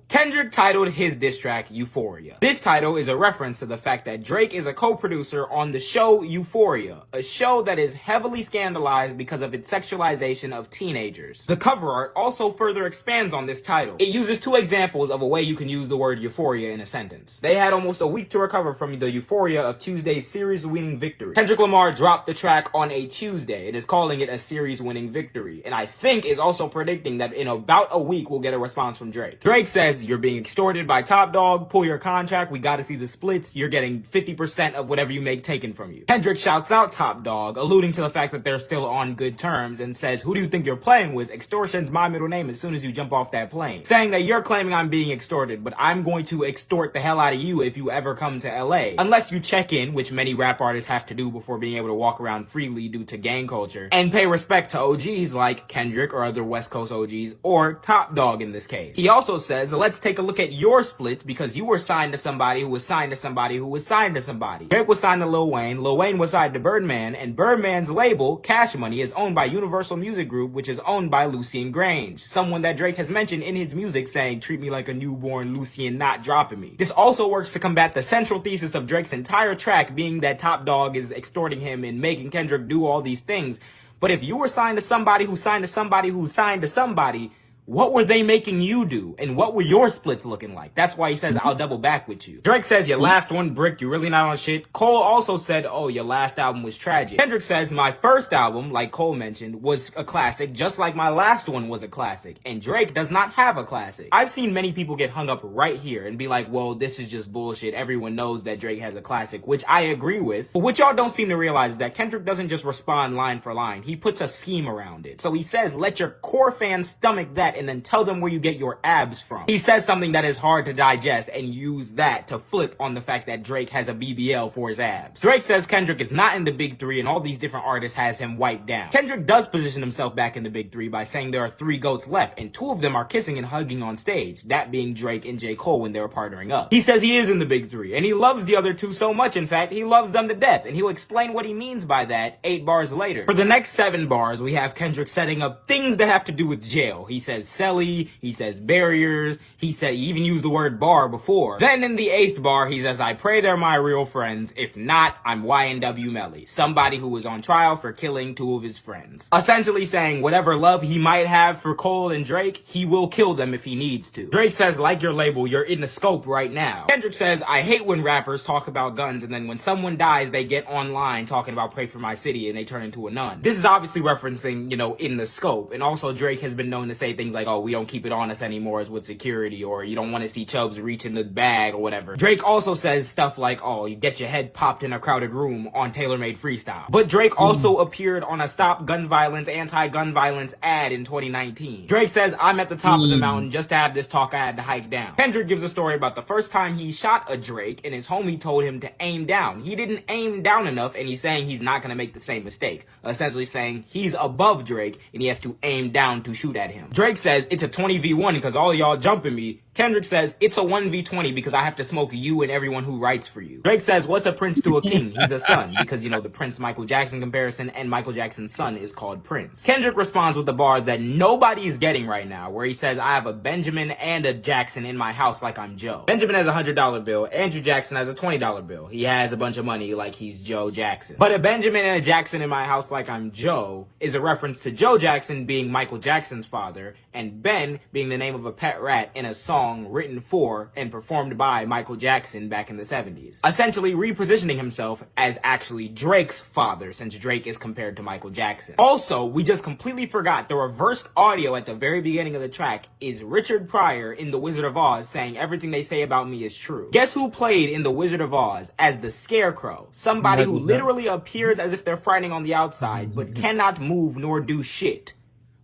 Kendrick titled his diss track Euphoria. This title is a reference to the fact that Drake is a co-producer on the show Euphoria, a show that is heavily scandalized because of its sexualization of teenagers. The cover art also further expands on this title. It uses 2 examples of a way you can use the word euphoria in a sentence. They had almost a week to recover from the euphoria of Tuesday's series-winning victory. Kendrick Lamar dropped the track on a Tuesday and is calling it a series-winning victory, and I think is also predicting that in about a week we'll get a response from Drake. Drake says, "You're being extorted by Top Dog, pull your contract, we gotta see the splits, you're getting 50% of whatever you make taken from you." Kendrick shouts out Top Dog, alluding to the fact that they're still on good terms, and says, "Who do you think you're playing with? Extortion's my middle name as soon as you jump off that plane." Saying that you're claiming I'm being extorted, but I'm going to extort the hell out of you if you ever come to LA. Unless you check in, which many rap artists have to do before being able to walk around freely due to gang culture, and pay respect to OGs like Kendrick or other West Coast OGs, or Top Dog in this case. He also says, "Let's take a look at your splits because you were signed to somebody who was signed to somebody who was signed to somebody." Drake was signed to Lil Wayne was signed to Birdman, and Birdman's label, Cash Money, is owned by Universal Music Group, which is owned by Lucien Grange, someone that Drake has mentioned in his music saying, "Treat me like a newborn, Lucien not dropping me." This also works to combat the central thesis of Drake's entire track being that Top Dog is extorting him and making Kendrick do all these things. But if you were signed to somebody who signed to somebody who signed to somebody, what were they making you do? And what were your splits looking like? That's why he says, "I'll double back with you." Drake says, "Your last one brick, you really not on shit." Cole also said, "Oh, your last album was tragic." Kendrick says, "My first album, like Cole mentioned, was a classic, just like my last one was a classic." And Drake does not have a classic. I've seen many people get hung up right here and be like, "Well, this is just bullshit. Everyone knows that Drake has a classic," which I agree with. But what y'all don't seem to realize is that Kendrick doesn't just respond line for line. He puts a scheme around it. So he says, "Let your core fans stomach that and then tell them where you get your abs from." He says something that is hard to digest and use that to flip on the fact that Drake has a BBL for his abs. Drake says Kendrick is not in the big 3 and all these different artists has him wiped down. Kendrick does position himself back in the big 3 by saying there are 3 GOATs left and 2 of them are kissing and hugging on stage, that being Drake and J. Cole when they were partnering up. He says he is in the big 3 and he loves the other 2 so much, in fact, he loves them to death, and he'll explain what he means by that 8 bars later. For the next 7 bars, we have Kendrick setting up things that have to do with jail. He says celly, he says barriers, he even used the word bar before. Then in the 8th bar, he says, "I pray they're my real friends. If not, I'm YNW Melly, somebody who was on trial for killing 2 of his friends." Essentially saying whatever love he might have for Cole and Drake, he will kill them if he needs to. Drake says, "Like your label, you're in the scope right now." Kendrick says, "I hate when rappers talk about guns and then when someone dies, they get online talking about pray for my city and they turn into a nun." This is obviously referencing, in the scope. And also Drake has been known to say things like, "Oh, we don't keep it on us anymore as with security," or "You don't want to see Chubbs reach in the bag," or whatever. Drake also says stuff like, "Oh, you get your head popped in a crowded room" on Tailor-Made Freestyle. But Drake also appeared on a Stop Gun Violence, Anti-Gun Violence ad in 2019. Drake says, "I'm at the top of the mountain. Just to have this talk, I had to hike down." Kendrick gives a story about the first time he shot a Drake and his homie told him to aim down. He didn't aim down enough and he's saying he's not going to make the same mistake. Essentially saying he's above Drake and he has to aim down to shoot at him. Drake says, "It's a 20v1 because all y'all jumping me." Kendrick says, "It's a 1v20 because I have to smoke you and everyone who writes for you." Drake says, "What's a prince to a king? He's a son." Because, the Prince Michael Jackson comparison, and Michael Jackson's son is called Prince. Kendrick responds with the bar that nobody is getting right now, where he says, "I have a Benjamin and a Jackson in my house like I'm Joe." Benjamin has a $100 bill. Andrew Jackson has a $20 bill. He has a bunch of money like he's Joe Jackson. But a Benjamin and a Jackson in my house like I'm Joe is a reference to Joe Jackson being Michael Jackson's father, and Ben being the name of a pet rat in a song song written for and performed by Michael Jackson back in the 70s, essentially repositioning himself as actually Drake's father, since Drake is compared to Michael Jackson. Also, we just completely forgot the reversed audio at the very beginning of the track is Richard Pryor in The Wizard of Oz saying everything they say about me is true. Guess who played in The Wizard of Oz as the Scarecrow? Somebody who literally appears as if they're frightening on the outside, but cannot move nor do shit.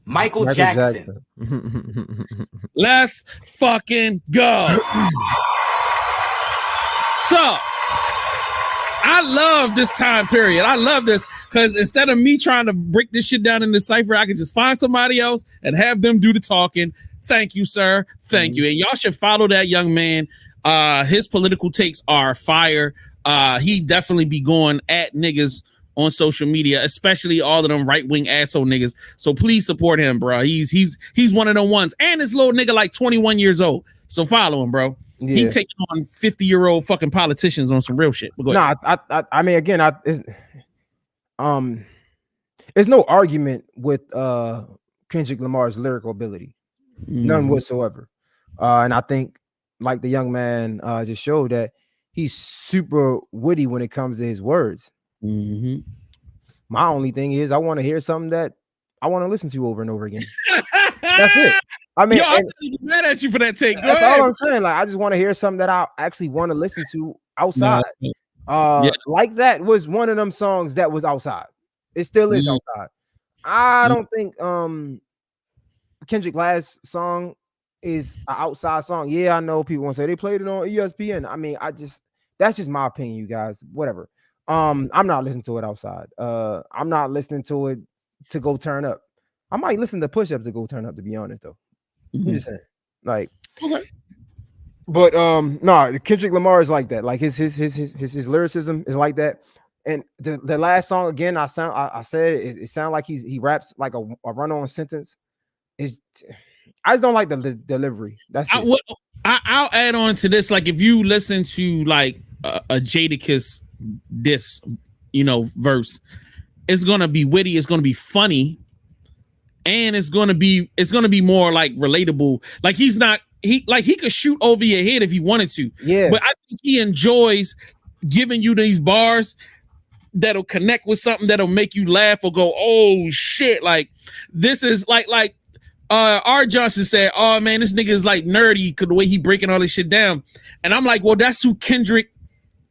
Michael Jackson. Let's fucking go. So, I love this time period. I love this because instead of me trying to break this shit down in the cipher, I can just find somebody else and have them do the talking. Thank you, sir. Thank you. And y'all should follow that young man. His political takes are fire. He definitely be going at niggas on social media, especially all of them right-wing asshole niggas. So please support him, bro. He's one of them ones. And this little nigga like 21 years old. So follow him, bro. Yeah. He taking on 50-year-old fucking politicians on some real shit. But go ahead. I mean, again, it's no argument with Kendrick Lamar's lyrical ability. None whatsoever. And I think, like the young man just showed, that he's super witty when it comes to his words. Mm-hmm. My only thing is I want to hear something that I want to listen to over and over again. That's it. I mean, I'm mad at you for that take. That's all I'm saying. Like, I just want to hear something that I actually want to listen to outside. Like that was one of them songs that was outside. It still is outside. I don't think Kendrick last song is an outside song. Yeah, I know people want to say they played it on ESPN. I mean, that's just my opinion, you guys. Whatever. I'm not listening to it outside. I'm not listening to it to go turn up. I might listen to push-ups to go turn up, to be honest, though. I'm just saying. Like, okay. But no, Kendrick Lamar is like that. Like his lyricism is like that. And the last song, again, I said it sounds like he raps like a run-on sentence. I just don't like the delivery. That's it. I'll add on to this. Like, if you listen to like a Jadakiss this verse, it's gonna be witty, it's gonna be funny, and it's gonna be more like relatable. Like he could shoot over your head if he wanted to. Yeah, but I think he enjoys giving you these bars that'll connect with something that'll make you laugh or go, oh shit. Like this is like R. Johnson said, oh man, this nigga is like nerdy because the way he breaking all this shit down. And I'm like, well, that's who Kendrick,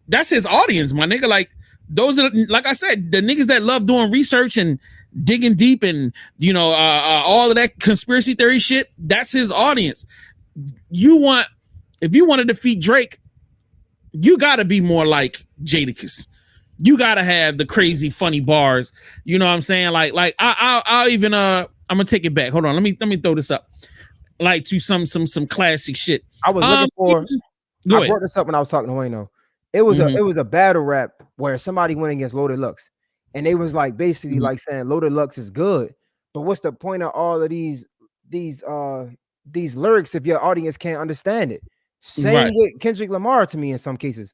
that's his audience, my nigga. Like, those are, like I said, the niggas that love doing research and digging deep and, all of that conspiracy theory shit, that's his audience. If you want to defeat Drake, you got to be more like Jadakiss. You got to have the crazy, funny bars. You know what I'm saying? Like I'll even, I'm going to take it back. Hold on. Let me throw this up. Like to some classic shit. I was looking for, I brought this up when I was talking to Wayno. It was a battle rap where somebody went against Loaded Lux, and they was like basically like saying Loaded Lux is good, but what's the point of all of these lyrics if your audience can't understand it? Same with Kendrick Lamar to me in some cases.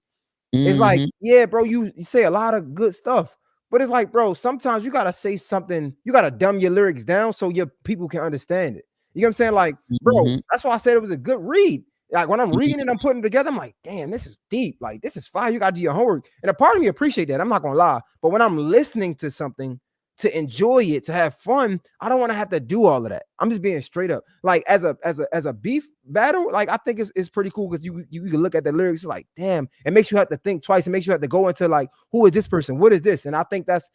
It's like, yeah, bro, you say a lot of good stuff, but it's like, bro, sometimes you gotta say something, you gotta dumb your lyrics down so your people can understand it. You know what I'm saying? Like, bro, that's why I said it was a good read. Like when I'm reading it, I'm putting it together, I'm like, damn, this is deep. Like, this is fire. You got to do your homework. And a part of me appreciate that. I'm not going to lie. But when I'm listening to something to enjoy it, to have fun, I don't want to have to do all of that. I'm just being straight up. Like as a beef battle, like I think it's pretty cool because you can look at the lyrics, it's like, damn, it makes you have to think twice. It makes you have to go into like, who is this person? What is this? And I think that's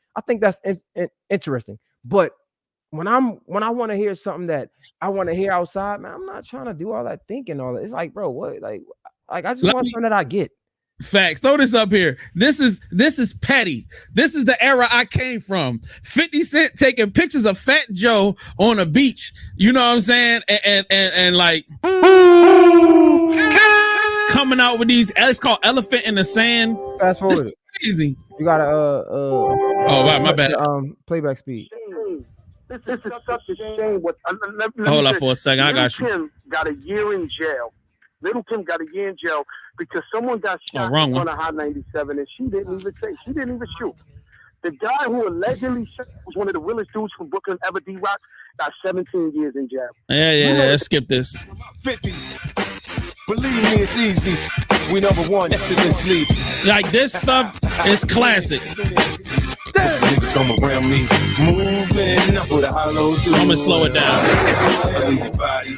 interesting. But when I want to hear something that I want to hear outside, man, I'm not trying to do all that thinking, all that. It's like, bro, what? Like I just want something that I get. Facts. Throw this up here. This is petty. This is the era I came from. 50 Cent taking pictures of Fat Joe on a beach. You know what I'm saying? And like coming out with these. It's called Elephant in the Sand. Fast forward. This is crazy. You gotta oh wow, my bad. Playback speed. This is such a shame. Hold on for a second. I got you. Kim got a year in jail. Little Kim got a year in jail because someone got shot in front of Hot 97 and she didn't even say. She didn't even shoot. The guy who allegedly shot was one of the realest dudes from Brooklyn ever, D-Rock, got 17 years in jail. Yeah. Let's skip this. 50. Believe me, it's easy. We number one effortlessly. Like this stuff is classic. Niggas come around me, moving up with a hollow. I'm gonna slow it down. Everybody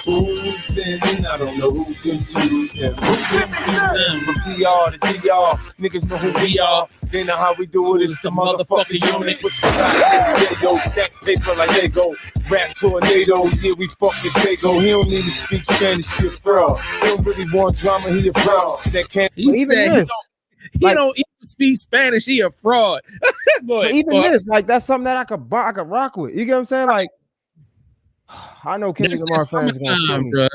oozing, I don't know who can use them. From PR to DR, niggas know who we are. They know how we do it. It's the motherfucking unit. Yeah, yo, stack paper like Lego. Rap tornado, yeah, we fucking Tego. He don't need to speak Spanish, he a fraud. He don't really want drama, he a fraud. See that can't. He said he don't even speak Spanish. He a fraud. Go ahead, even this, like, that's something that I could rock with. You get what I'm saying? Like, I know Kendrick Lamar fans gonna kill me. Bro.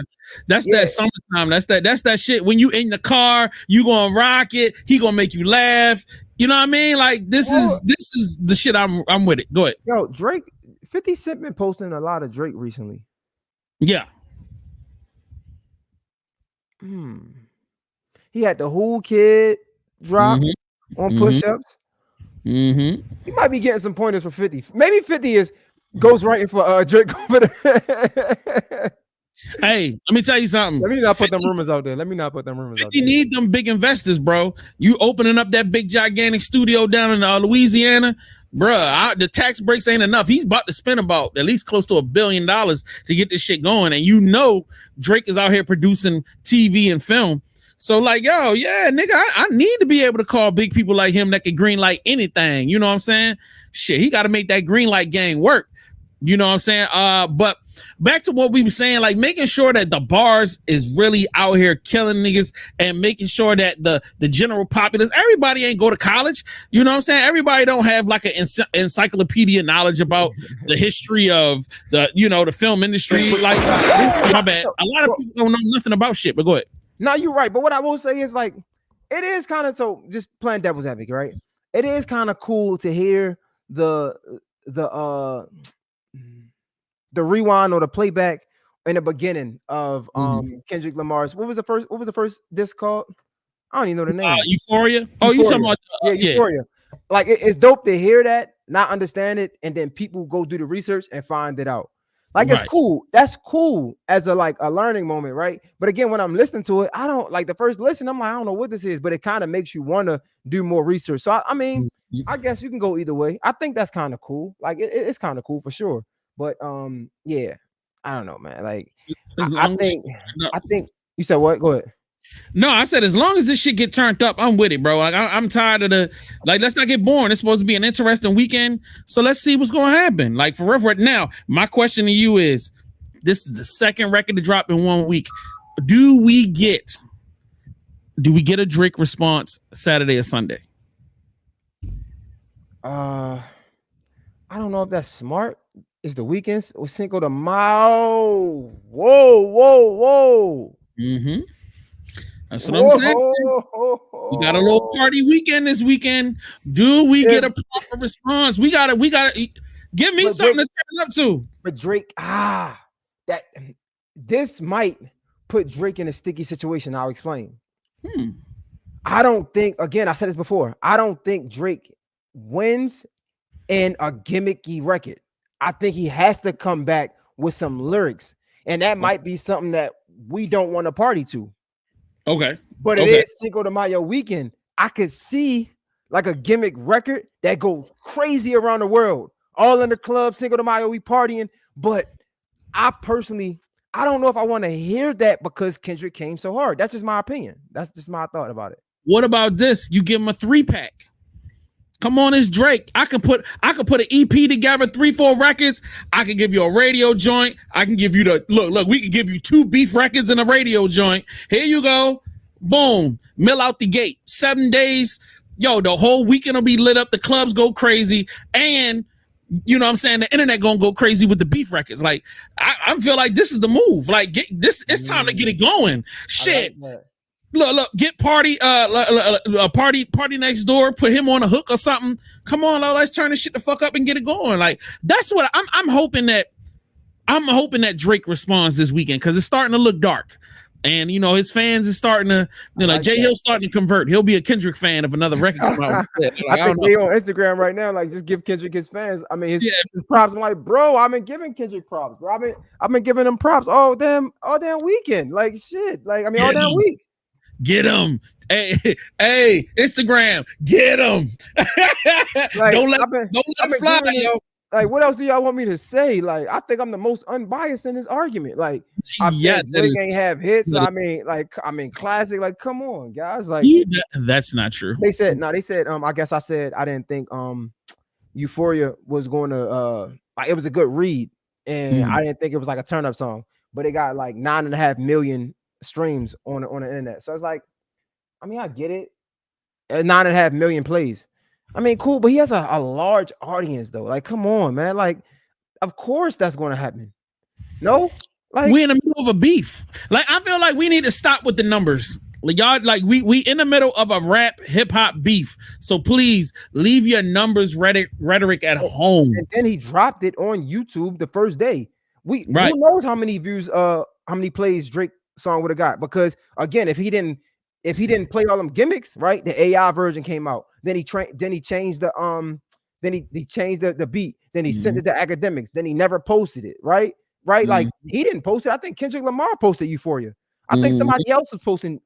That's that summertime. That's that shit. When you in the car, you gonna rock it. He gonna make you laugh. You know what I mean? Like this is the shit. I'm with it. Go ahead. Yo, Drake, 50 Cent been posting a lot of Drake recently. Yeah. He had the Who Kid drop on push-ups. He might be getting some pointers for 50. Maybe 50 is ghostwriting for Drake. Hey, let me tell you something. Let me not put them rumors out there. 50 need them big investors, bro. You opening up that big gigantic studio down in Louisiana, bruh. The tax breaks ain't enough. He's about to spend about at least close to $1 billion to get this shit going. And you know Drake is out here producing TV and film. So like, yo, yeah, nigga, I need to be able to call big people like him that can green light anything. You know what I'm saying? Shit, he got to make that green light game work. You know what I'm saying? But back to what we were saying, like making sure that the bars is really out here killing niggas and making sure that the general populace, everybody ain't go to college. You know what I'm saying? Everybody don't have like an encyclopedia knowledge about the history of the film industry. Like, my bad. A lot of people don't know nothing about shit, but go ahead. No, you're right. But what I will say is, like, it is kind of, so just playing devil's advocate, right? It is kind of cool to hear the rewind or the playback in the beginning of Kendrick Lamar's. What was the first disc called? I don't even know the name. Euphoria. Oh, you talking about Euphoria. Like it's dope to hear that, not understand it, and then people go do the research and find it out. Like it's cool. That's cool as a learning moment, right? But again, when I'm listening to it, I don't like the first listen. I'm like, I don't know what this is, but it kind of makes you want to do more research. So I mean, I guess you can go either way. I think that's kind of cool. Like it's kind of cool for sure. But yeah, I don't know, man. Like I think you said what? Go ahead. No, I said as long as this shit get turned up, I'm with it, bro. Like I'm tired of let's not get boring. It's supposed to be an interesting weekend, so let's see what's going to happen. Like for real, now, my question to you is: this is the second record to drop in 1 week. Do we get a Drake response Saturday or Sunday? I don't know if that's smart. It's the weekends or Cinco de Mayo. Whoa. That's what I'm saying. We got a little party weekend this weekend. Do we get a proper response? We gotta give me something to turn up to. But Drake, this might put Drake in a sticky situation. I'll explain. I don't think, again, I said this before, I don't think Drake wins in a gimmicky record. I think he has to come back with some lyrics, and that might be something that we don't want to party to. Okay. But it is Cinco de Mayo weekend. I could see like a gimmick record that goes crazy around the world. All in the club, Cinco de Mayo, we partying. But I don't know if I want to hear that because Kendrick came so hard. That's just my opinion. That's just my thought about it. What about this? You give him a 3-pack. Come on, it's Drake. I could put an EP together, 3-4 records. I can give you a radio joint. I can give you look, we can give you 2 beef records and a radio joint. Here you go. Boom. Mill out the gate. 7 days. Yo, the whole weekend will be lit up. The clubs go crazy. And you know what I'm saying? The internet gonna go crazy with the beef records. Like, I feel like this is the move. Like, it's time to get it going. Shit. Look, get party next door, put him on a hook or something. Come on, let's turn this shit the fuck up and get it going. Like, that's what I'm hoping that Drake responds this weekend because it's starting to look dark. And his fans is starting to, Jay Hill's starting to convert. He'll be a Kendrick fan if another record comes out. I think they on Instagram right now, like just give Kendrick his fans. I mean, his props. I'm like, bro, I've been giving Kendrick props, bro. I've been giving him props all damn weekend. Like shit. Like I mean, all damn week. Get him. Hey, Instagram, get him. Like, don't let it fly, yo. Like, what else do y'all want me to say? Like, I think I'm the most unbiased in this argument. Like, I've said Drake ain't have hits. I mean, classic. Like, come on, guys. Like, that's not true. They said, I guess I said I didn't think Euphoria was going to like it was a good read, and I didn't think it was like a turn up song, but it got like 9.5 million streams on the internet. So it's like, I mean, I get it. 9.5 million plays. I mean, cool, but he has a large audience though. Like, come on, man. Like, of course that's going to happen. No, like we're in the middle of a beef. Like, I feel like we need to stop with the numbers. Like, y'all, like we in the middle of a rap hip hop beef. So please leave your numbers rhetoric at home. And then he dropped it on YouTube the first day. Who knows how many views, how many plays Drake song would have got? Because again, if he didn't play all them gimmicks, right? The AI version came out. Then he changed the he changed the beat. Then he sent it to academics. Then he never posted it, right? Like he didn't post it. I think Kendrick Lamar posted Euphoria. I think somebody else was posting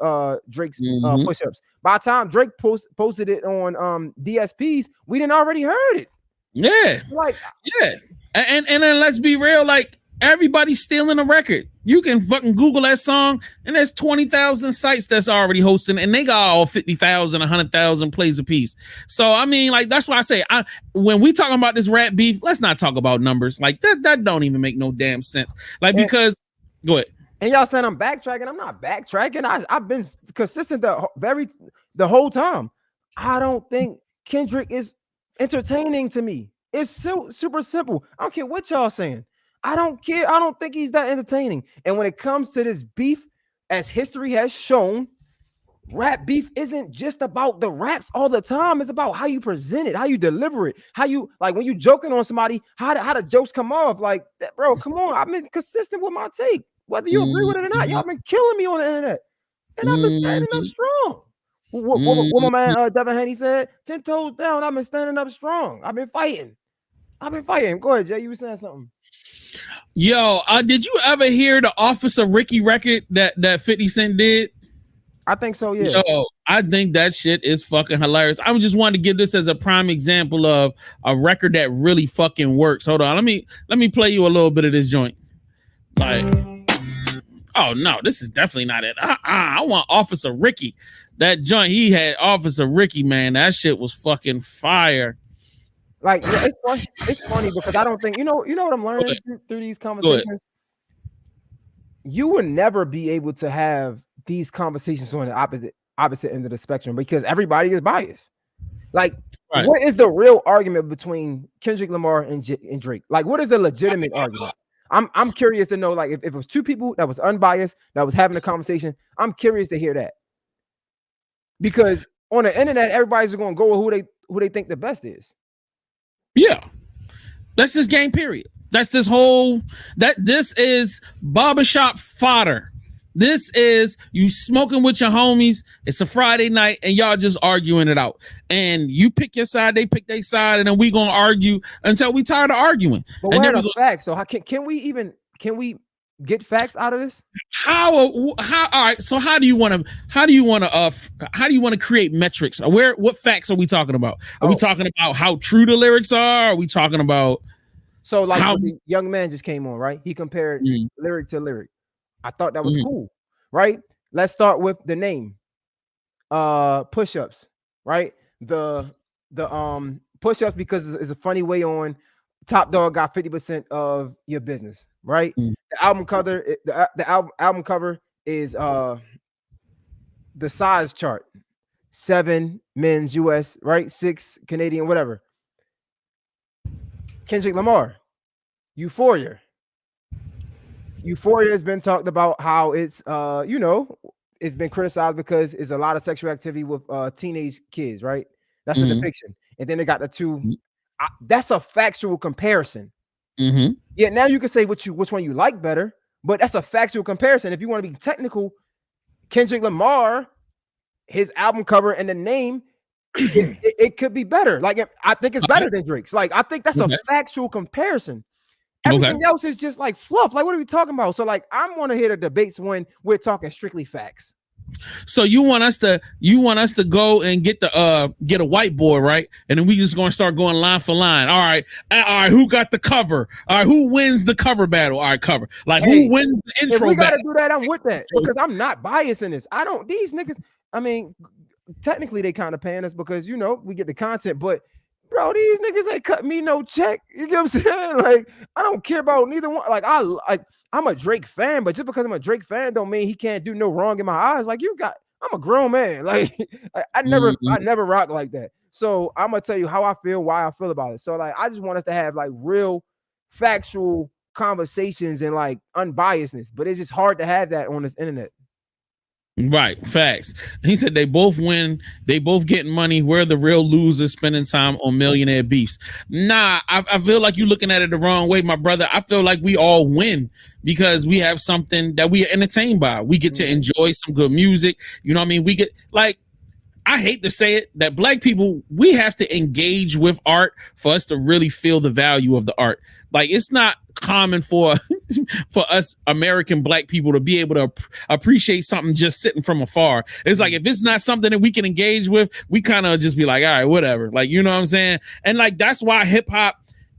Drake's push-ups. By the time Drake posted it on DSPs, we didn't already heard it. Yeah. Like, yeah. And then let's be real, like everybody's stealing a record. You can fucking Google that song, and there's 20,000 sites that's already hosting, and they got all 50,000, 100,000 plays a piece. So I mean, like that's why I say, when we talking about this rap beef, let's not talk about numbers. Like that don't even make no damn sense. Like because go ahead. And y'all saying I'm backtracking. I'm not backtracking. I've been consistent the whole time. I don't think Kendrick is entertaining to me. It's super simple. I don't care what y'all saying. I don't care. I don't think he's that entertaining. And when it comes to this beef, as history has shown, rap beef isn't just about the raps all the time. It's about how you present it, how you deliver it, how you like when you joking on somebody, how the jokes come off. Like that, bro. Come on, I've been consistent with my take, whether you agree with it or not. Y'all been killing me on the internet, and I've been standing up strong. What my man Devin Haney said, 10 toes down. I've been standing up strong. I've been fighting. Go ahead, Jay. You were saying something. Yo, did you ever hear the Officer Ricky record that 50 Cent did? I think so, yeah. Yo, I think that shit is fucking hilarious. I just wanted to give this as a prime example of a record that really fucking works. Hold on, let me play you a little bit of this joint. Like, oh no, this is definitely not it. I want Officer Ricky. That joint he had, Officer Ricky, man, that shit was fucking fire. Like, yeah, it's funny because I don't think you know what I'm learning through these conversations. You would never be able to have these conversations on the opposite end of the spectrum because everybody is biased. Like, what is the real argument between Kendrick Lamar and Drake? Like, what is the legitimate argument? I'm curious to know. Like, if it was two people that was unbiased that was having a conversation, I'm curious to hear that. Because on the internet, everybody's going to go with who they think the best is. Yeah, that's this game period. That's this is barbershop fodder. This is you smoking with your homies. It's a Friday night and y'all just arguing it out. And you pick your side, they pick their side, and then we gonna argue until we tired of arguing. But and what are the facts? So can we get facts out of this? How all right, so how do you want to create metrics? What facts are we talking about? Are we talking about how true the lyrics are? Are we talking about so like the young man just came on, right? He compared lyric to lyric. I thought that was cool, right? Let's start with the name. Push-ups, right? The push-ups because it's a funny way on Top Dog got 50% of your business, right? The album cover, the album cover is the size chart. 7 men's US, right? 6 Canadian, whatever. Kendrick Lamar, Euphoria. Euphoria has been talked about how it's it's been criticized because it's a lot of sexual activity with teenage kids, right? That's the depiction. And then they got the two. That's a factual comparison. Yeah, now you can say which one you like better, but that's a factual comparison. If you want to be technical, Kendrick Lamar, his album cover and the name, it could be better. Like I think it's better than Drake's. Like I think that's a factual comparison. Everything else is just like fluff. Like what are we talking about? So like I want to hear the debates when we're talking strictly facts. So you want us to go and get a whiteboard, right? And then we just gonna start going line for line. All right, who got the cover? All right, who wins the cover battle? All right, cover. Like who wins the intro battle? If we gotta do that, I'm with that because I'm not biased in this. These niggas, I mean, technically they kind of paying us because you know we get the content, but bro, these niggas ain't cut me no check. You get what I'm saying? Like I don't care about neither one. Like I'm a Drake fan, but just because I'm a Drake fan don't mean he can't do no wrong in my eyes. Like I'm a grown man. Like I never rock like that. So I'm gonna tell you how I feel, why I feel about it. So like I just want us to have like real factual conversations and like unbiasedness, but it's just hard to have that on this internet. Right, facts. He said they both win, they both getting money. We're the real losers spending time on millionaire beefs. Nah, I feel like you're looking at it the wrong way, my brother. I feel like we all win because we have something that we are entertained by. We get to enjoy some good music. You know what I mean? We get like, I hate to say it, that black people, we have to engage with art for us to really feel the value of the art. Like it's not common for us American black people to be able to appreciate something just sitting from afar. It's like if it's not something that we can engage with, we kind of just be like, all right, whatever. Like, you know what I'm saying? And like that's why hip hop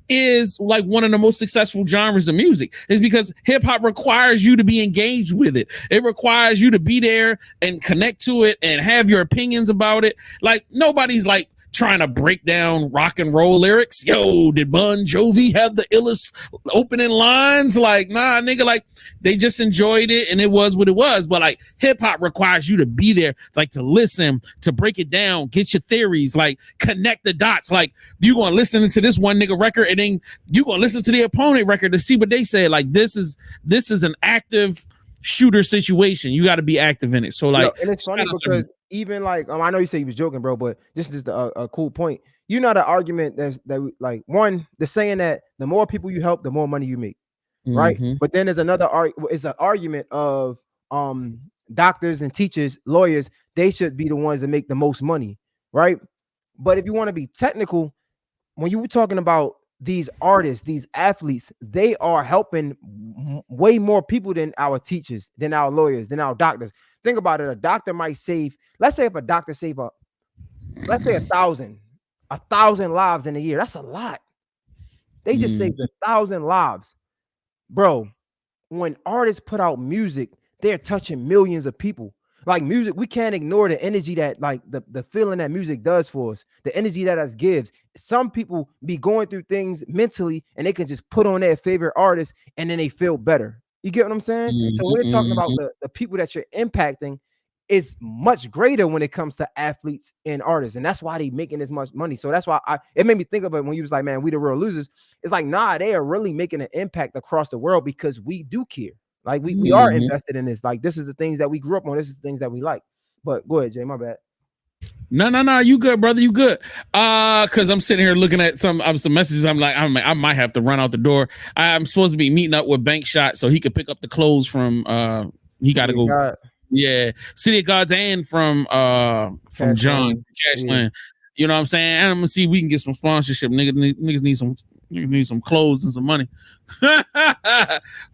is like one of the most successful genres of music, is because hip hop requires you to be engaged with it. It requires you to be there and connect to it and have your opinions about it. Like nobody's like trying to break down rock and roll lyrics. Yo, did Bon Jovi have the illest opening lines? Like, nah, nigga, like they just enjoyed it and it was what it was. But like hip hop requires you to be there, like to listen, to break it down, get your theories, like connect the dots. Like you gonna listen to this one nigga record and then you gonna listen to the opponent record to see what they say. Like this is an active shooter situation. You got to be active in it. So like, and it's funny because even like I know you say he was joking, bro, but this is a cool point. You know the argument that like one, the saying that the more people you help, the more money you make, right? But then there's another it's an argument of doctors and teachers, lawyers, they should be the ones that make the most money, right? But if you want to be technical, when you were talking about these artists, these athletes, they are helping way more people than our teachers, than our lawyers, than our doctors. Think about it. A doctor might save, let's say if a doctor save up, let's say 1,000 lives in a year. That's a lot. They just saved 1,000 lives. Bro, when artists put out music, they're touching millions of people. Like music, we can't ignore the energy that like the feeling that music does for us, the energy that us gives. Some people be going through things mentally and they can just put on their favorite artist and then they feel better. You get what I'm saying? So we're talking about the people that you're impacting is much greater when it comes to athletes and artists. And that's why they making as much money. So that's why it made me think of it when you was like, man, we the real losers. It's like, nah, they are really making an impact across the world because we do care. Like we are invested in this. Like this is the things that we grew up on. This is the things that we like. But go ahead, Jay. My bad. No. You good, brother? You good? Because I'm sitting here looking at some messages. I'm like, I might have to run out the door. I'm supposed to be meeting up with Bank Shot so he could pick up the clothes from. He got to go. God. Yeah, City of Gods and from John Cashland. You know what I'm saying? And I'm gonna see if we can get some sponsorship. Niggas need some clothes and some money.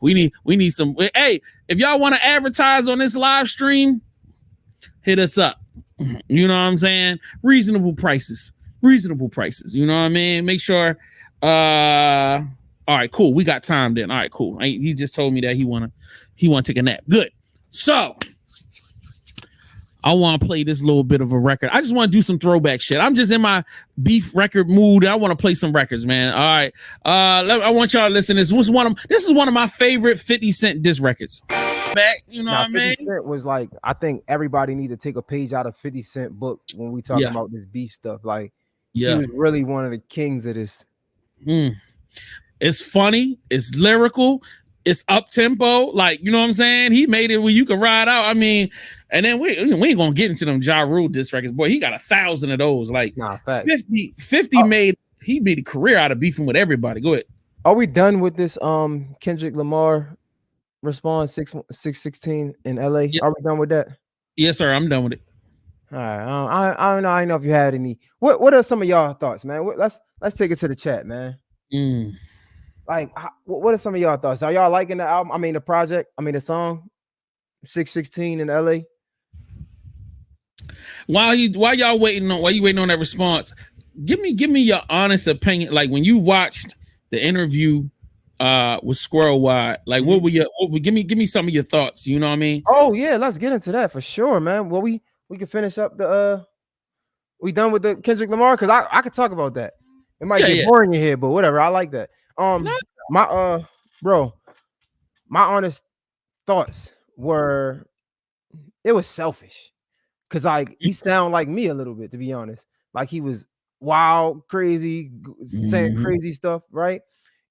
we need some. Hey, if y'all want to advertise on this live stream, hit us up. You know what I'm saying? Reasonable prices. You know what I mean? Make sure. All right, cool. We got time then. All right, cool. He just told me that he wanna take a nap. Good. So I want to play this little bit of a record. I just want to do some throwback shit. I'm just in my beef record mood. I want to play some records, man. All right. I want y'all to listen to this. This is one of my favorite 50 Cent diss records. Back, you know what I mean? 50 Cent was like, I think everybody need to take a page out of 50 Cent book when we talking about this beef stuff. Like, he was really one of the kings of this. It's funny. It's lyrical. It's up tempo, like, you know what I'm saying? He made it where you can ride out. I mean, and then we ain't gonna get into them Ja Rule diss records. Boy, he got 1,000 of those. Like 50 made a career out of beefing with everybody. Go ahead. Are we done with this Kendrick Lamar response 616 in LA? Yep. Are we done with that? Yes, sir. I'm done with it. All right. I don't know. I don't know if you had any. What are some of y'all thoughts, man? Let's take it to the chat, man. Like, what are some of y'all thoughts? Are y'all liking the album? I mean, the project. I mean, the song 616 in LA. While you waiting on that response, give me your honest opinion. Like when you watched the interview with Squirrel Wide, like what were give me some of your thoughts? You know what I mean? Oh yeah, let's get into that for sure, man. Well, we can finish up the we done with the Kendrick Lamar because I could talk about that. It might get boring in here, but whatever. I like that. My bro, my honest thoughts were it was selfish. Cause like he sound like me a little bit, to be honest. Like he was wild, crazy, saying crazy stuff, right?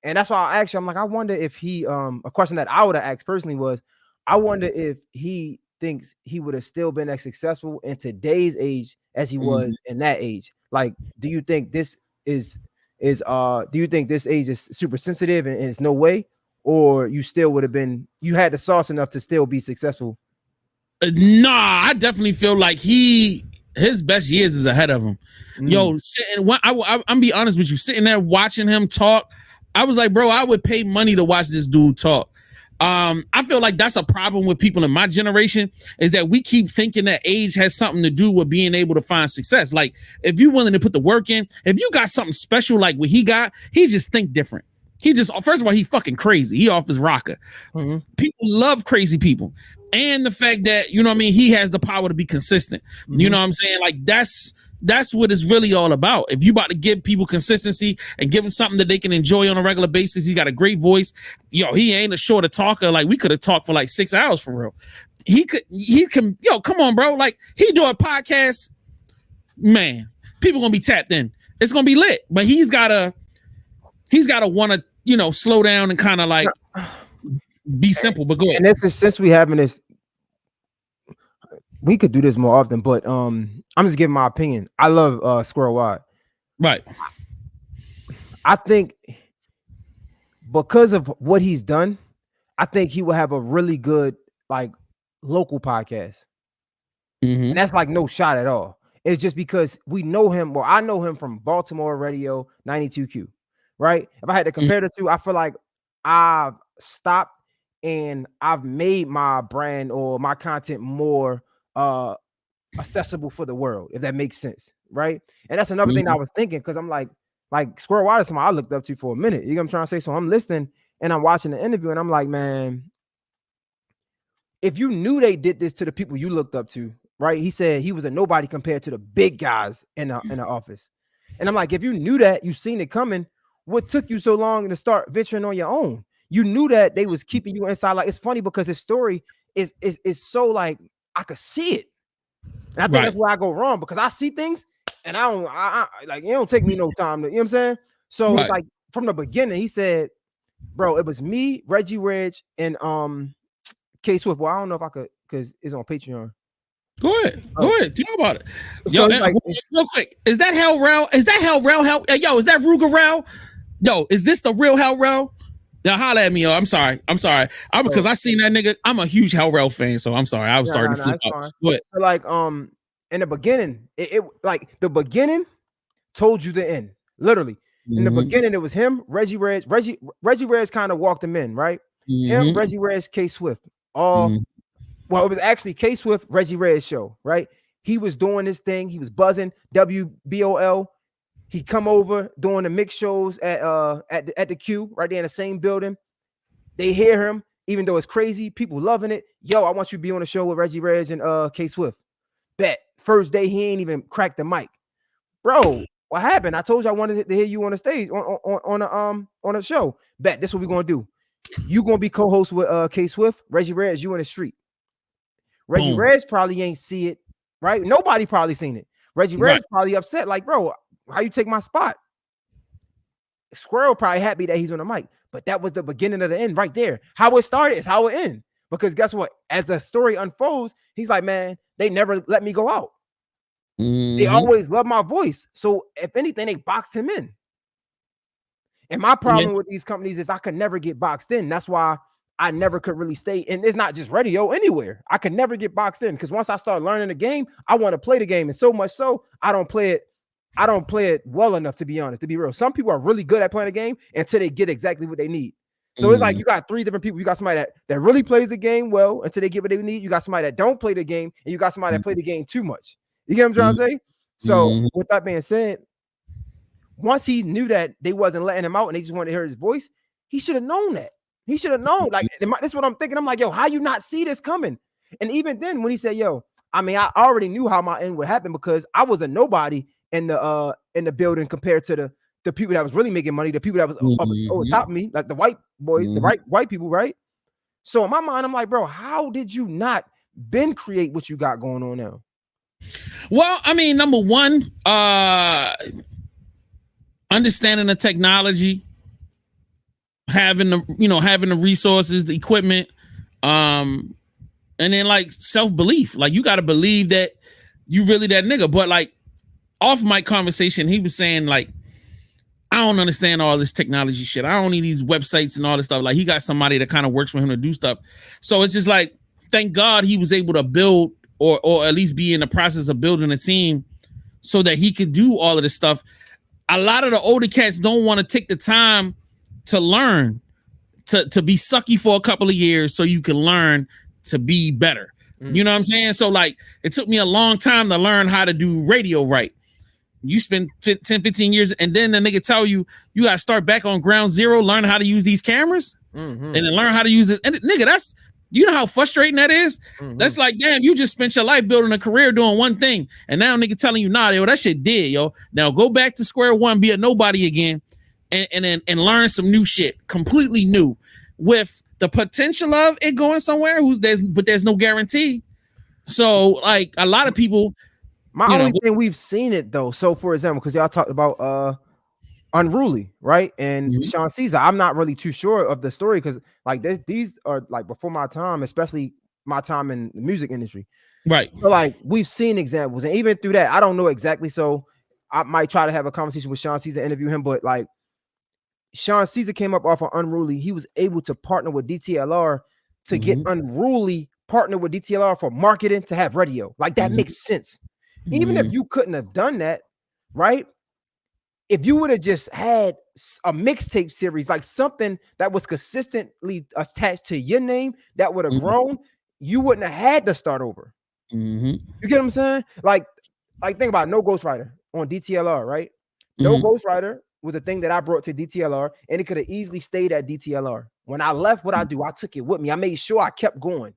And that's why I asked you. I'm like, I wonder if he a question that I would have asked personally was, I wonder if he thinks he would have still been as successful in today's age as he was in that age. Like, do you think this is do you think this age is super sensitive and it's no way, or you still would have been you had the sauce enough to still be successful? Nah, I definitely feel like his best years is ahead of him. Yo, I'm be honest with you, sitting there watching him talk, I was like, bro, I would pay money to watch this dude talk. I feel like that's a problem with people in my generation is that we keep thinking that age has something to do with being able to find success. Like if you're willing to put the work in, if you got something special like what he got, he just think different. He just, first of all, he fucking crazy. He off his rocker. People love crazy people. And the fact that, you know what I mean, he has the power to be consistent. You know what I'm saying? Like that's what it's really all about. If you about to give people consistency and give them something that they can enjoy on a regular basis, he got a great voice. Yo, he ain't a shorter talker. Like we could have talked for like 6 hours for real. He can, yo, come on, bro. Like he do a podcast, man, people gonna be tapped in. It's gonna be lit, but he's gotta want to, you know, slow down and kind of like be simple. But go ahead. And this is since we having this, we could do this more often, but I'm just giving my opinion. I love Squirrel Wide. Right. I think because of what he's done, I think he will have a really good like local podcast. And that's like no shot at all. It's just because we know him. Well, I know him from Baltimore radio 92Q. Right. If I had to compare the two, I feel like I've stopped and I've made my brand or my content more accessible for the world, if that makes sense. Right. And that's another thing I was thinking, because I'm like Squirrel Water is somebody I looked up to for a minute. You know what I'm trying to say? So I'm listening and I'm watching the interview and I'm like, man, if you knew they did this to the people you looked up to, right? He said he was a nobody compared to the big guys in the office. And I'm like, if you knew that, you seen it coming, what took you so long to start venturing on your own? You knew that they was keeping you inside. Like, it's funny because his story is so like, I could see it. And I think that's where I go wrong, because I see things and I like, it don't take me no time to, you know what I'm saying? So it's like from the beginning, he said, bro, it was me, Reggie Reg, and K Swift. Well, I don't know if I could, because it's on Patreon. Go ahead. Tell about it. Yo, so like, real quick. Is that Hell Rel? Is that Hell Rel? Yo, is that Ruger Rel? Yo, is this the real Hell Rel? Now holla at me, yo. I'm sorry. Because I seen that nigga. I'm a huge Hell Rel fan, so I'm sorry. I was starting to flip up. So like in the beginning, it like the beginning told you the end. Literally. In the beginning, it was him, Reggie Reg. Reggie Reg kind of walked him in, right? Him, Reggie Reg, K Swift. Well, it was actually K Swift, Reggie Red's show, right? He was doing this thing. He was buzzing. WBOL. He come over doing the mix shows at the Q right there in the same building. They hear him, even though it's crazy. People loving it. Yo, I want you to be on the show with Reggie Reg and K Swift. Bet. First day, he ain't even cracked the mic. Bro, what happened? I told you I wanted to hear you on the stage on a show. Bet. This is what we're gonna do. You gonna be co-host with K Swift, Reggie Reg, you in the street. Reggie Reg probably ain't see it, right? Nobody probably seen it. Reggie Reg probably upset, like, bro, how you take my spot? Squirrel probably happy that he's on the mic, but that was the beginning of the end right there. How it started is how it ends. Because guess what? As the story unfolds, he's like, man, they never let me go out. They always love my voice. So if anything, they boxed him in. And my problem with these companies is I could never get boxed in. That's why I never could really stay. And it's not just radio, anywhere. I could never get boxed in because once I start learning the game, I want to play the game. And so much so, I don't play it well enough, to be honest, to be real. Some people are really good at playing the game until they get exactly what they need. So it's like you got three different people. You got somebody that really plays the game well until they get what they need. You got somebody that don't play the game, and you got somebody that play the game too much. You get what I'm trying to say? So with that being said, once he knew that they wasn't letting him out and they just wanted to hear his voice, he should have known that. He should have known. Like, that's what I'm thinking. I'm like, yo, how you not see this coming? And even then, when he said, yo, I mean, I already knew how my end would happen because I was a nobody in the building compared to the people that was really making money, the people that was up on top of me, like the white boys, the white people, right? So in my mind, I'm like, bro, how did you not been create what you got going on now? Well, I mean, number one, understanding the technology, having the resources, the equipment, and then like self-belief. Like you got to believe that you really that nigga. But like off mic conversation, he was saying like, I don't understand all this technology shit. I don't need these websites and all this stuff. Like he got somebody that kind of works for him to do stuff. So it's just like, thank God he was able to build or at least be in the process of building a team so that he could do all of this stuff. A lot of the older cats don't want to take the time to learn, to be sucky for a couple of years so you can learn to be better. You know what I'm saying? So like, it took me a long time to learn how to do radio right. You spend 10, 15 years and then the nigga tell you, you got to start back on ground zero, learn how to use these cameras and then learn how to use it. And nigga, you know how frustrating that is? That's like, damn, you just spent your life building a career doing one thing. And now nigga telling you, nah, yo, that shit did, yo. Now go back to square one, be a nobody again and learn some new shit, completely new with the potential of it going somewhere but there's no guarantee. So like a lot of people, my only thing we've seen it though. So for example, because y'all talked about Unruly, right? And Sean Caesar, I'm not really too sure of the story because like these are like before my time, especially my time in the music industry. Right. So like we've seen examples, and even through that, I don't know exactly. So I might try to have a conversation with Sean Caesar, interview him, but like Sean Caesar came up off of Unruly. He was able to partner with DTLR to get Unruly partner with DTLR for marketing to have radio. Like that makes sense. Even if you couldn't have done that, right? If you would have just had a mixtape series, like something that was consistently attached to your name that would have grown, you wouldn't have had to start over. You get what I'm saying? Like think about No Ghostwriter on DTLR, right? No Ghostwriter was a thing that I brought to DTLR, and it could have easily stayed at DTLR. When I left, what I do, I took it with me. I made sure I kept going.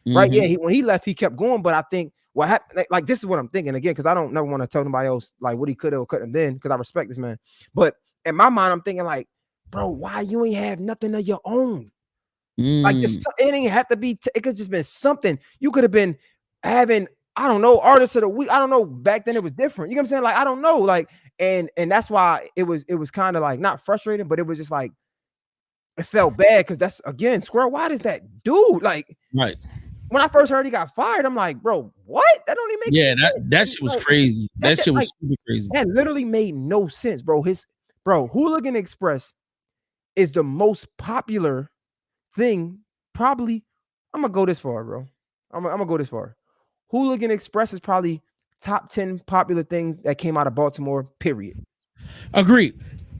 Right? Yeah, when he left, he kept going, but I think what happened, like this is what I'm thinking again, because I don't never want to tell nobody else like what he could have or couldn't have done, because I respect this man. But in my mind, I'm thinking like, bro, why you ain't have nothing of your own? Like it ain't have to be. It could just been something. You could have been having, I don't know, artists of the week. I don't know. Back then it was different. You know what I'm saying? Like I don't know. Like and that's why it was kind of like not frustrating, but it was just like it felt bad because that's again, Square. Why does that dude like right? When I first heard he got fired, I'm like, bro, what? That don't even make sense. That shit was crazy. That shit was super crazy. That literally made no sense, bro. Hooligan Express is the most popular thing. Probably, I'm gonna go this far, bro. I'm gonna go this far. Hooligan Express is probably top 10 popular things that came out of Baltimore, period. Agreed.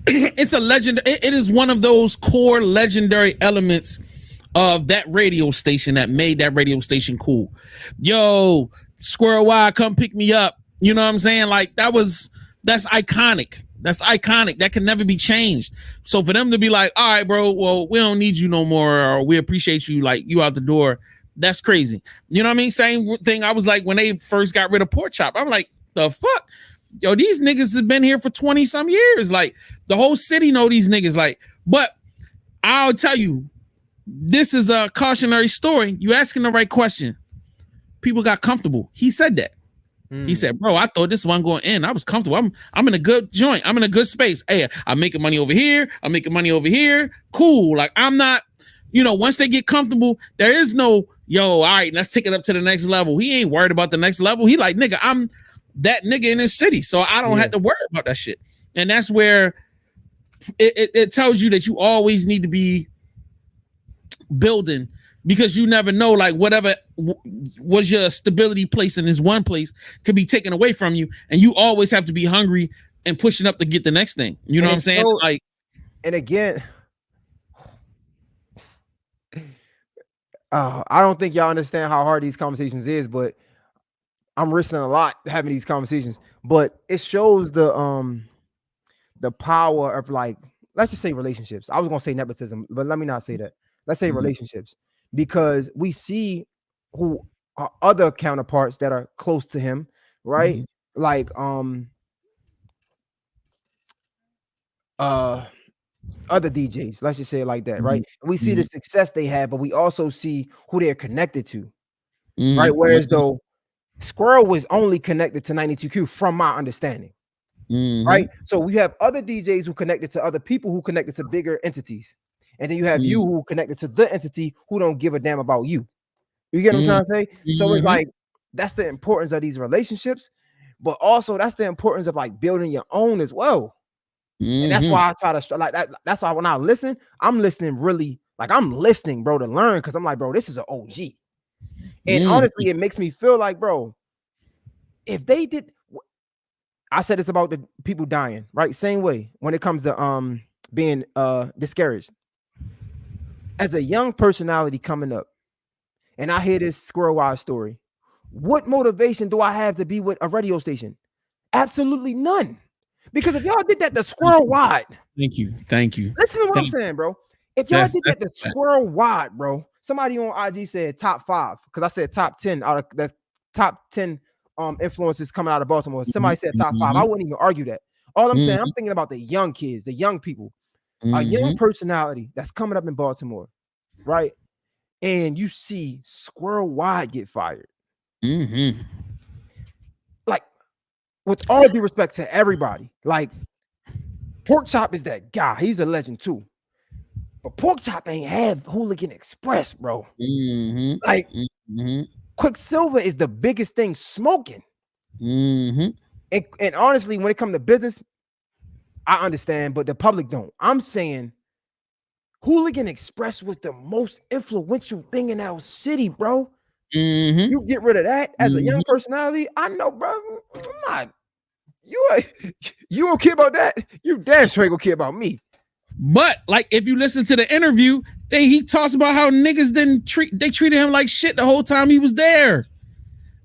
It's a legend. It is one of those core legendary elements of that radio station that made that radio station cool. Yo, Squirrel Y, come pick me up. You know what I'm saying? Like that's iconic. That's iconic. That can never be changed. So for them to be like, all right, bro, well, we don't need you no more, or we appreciate you, like you out the door. That's crazy. You know what I mean? Same thing. I was like, when they first got rid of Pork Chop, I'm like, the fuck? Yo, these niggas have been here for 20 some years. Like the whole city know these niggas. Like, but I'll tell you, this is a cautionary story. You asking the right question. People got comfortable. He said that. He said, bro, I thought this one going in. I was comfortable. I'm in a good joint. I'm in a good space. Hey, I'm making money over here. I'm making money over here. Cool. Like I'm not, once they get comfortable, there is no, yo, all right, let's take it up to the next level. He ain't worried about the next level. He like, nigga, I'm that nigga in this city. So I don't have to worry about that shit. And that's where it tells you that you always need to be building, because you never know, like whatever was your stability place in this one place could be taken away from you, and you always have to be hungry and pushing up to get the next thing. You know what I'm saying? Like, and again, I don't think y'all understand how hard these conversations is, but I'm risking a lot having these conversations. But it shows the power of, like, let's just say relationships. I was gonna say nepotism, but let me not say that. Let's say relationships, because we see who are other counterparts that are close to him, right? Like other DJs, let's just say it like that, right? We see the success they have, but we also see who they're connected to, right? Whereas though Squirrel was only connected to 92Q from my understanding, right? So we have other DJs who connected to other people who connected to bigger entities, and then you have you who connected to the entity who don't give a damn about you. You get what I'm trying to say? So it's like, that's the importance of these relationships, but also that's the importance of like building your own as well. And that's why I try to like that. That's why when I listen, I'm listening really, like I'm listening, bro, to learn, because I'm like, bro, this is an OG. And honestly, it makes me feel like, bro, if they did, I said it's about the people dying, right? Same way when it comes to being discouraged. As a young personality coming up, and I hear this Squirrel Wide story, what motivation do I have to be with a radio station? Absolutely none. Because if y'all did that to Squirrel Wide, thank you. Listen to what I'm saying, bro. If y'all did that to Squirrel Wide, bro, somebody on IG said top 5, because I said top 10 out of that's top 10 influences coming out of Baltimore. Somebody said top 5. I wouldn't even argue that. All I'm saying, I'm thinking about the young kids, the young people, a young personality that's coming up in Baltimore, right? And you see Squirrel Wide get fired. Like, with all due respect to everybody, like, Pork Chop is that guy. He's a legend too. But Pork Chop ain't have Hooligan Express, bro. Like, Quicksilver is the biggest thing smoking. And honestly, when it comes to business, I understand, but the public don't. I'm saying Hooligan Express was the most influential thing in our city, bro. You get rid of that as a young personality. I know, bro. I'm not. You don't care about that. You damn straight gonna care about me. But like, if you listen to the interview, he talks about how niggas treated him like shit the whole time he was there.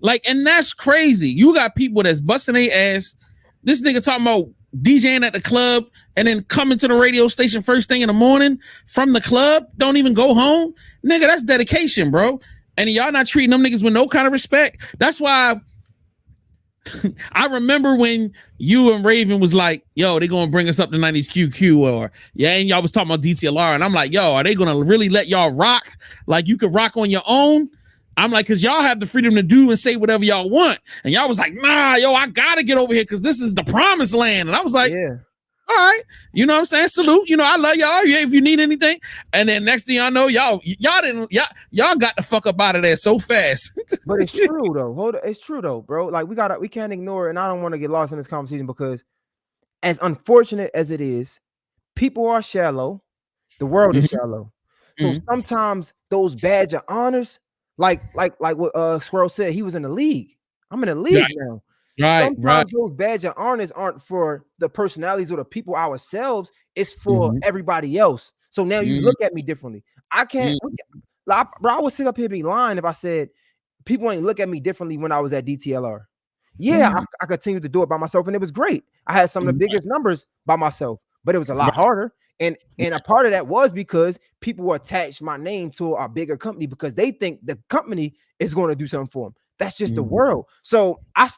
Like, and that's crazy. You got people that's busting their ass. This nigga talking about DJing at the club and then coming to the radio station first thing in the morning from the club. Don't even go home. Nigga, that's dedication, bro. And y'all not treating them niggas with no kind of respect. That's why I remember when you and Raven was like, yo, they gonna bring us up to 90s QQ, or and y'all was talking about DTLR, and I'm like, yo, are they gonna really let y'all rock like you could rock on your own? I'm like, because y'all have the freedom to do and say whatever y'all want. And y'all was like, nah, yo, I gotta get over here because this is the promised land. And I was like, yeah, all right, you know what I'm saying? Salute, you know, I love y'all. Yeah, if you need anything. And then next thing y'all know, y'all got the fuck up out of there so fast. But it's true though. It's true though, bro. Like, we can't ignore it. And I don't want to get lost in this conversation, because as unfortunate as it is, people are shallow. The world is shallow. So sometimes those badge of honors, like what Squirrel said, he was in the league. I'm in the league now. Sometimes those badge of honors aren't for the personalities or the people ourselves. It's for everybody else. So now you look at me differently. I can't, bro, I would sit up here and be lying if I said people ain't look at me differently when I was at DTLR. Yeah, I continued to do it by myself, and it was great. I had some of the biggest numbers by myself, but it was a lot harder. And a part of that was because people attached my name to a bigger company because they think the company is going to do something for them. That's just the world. So I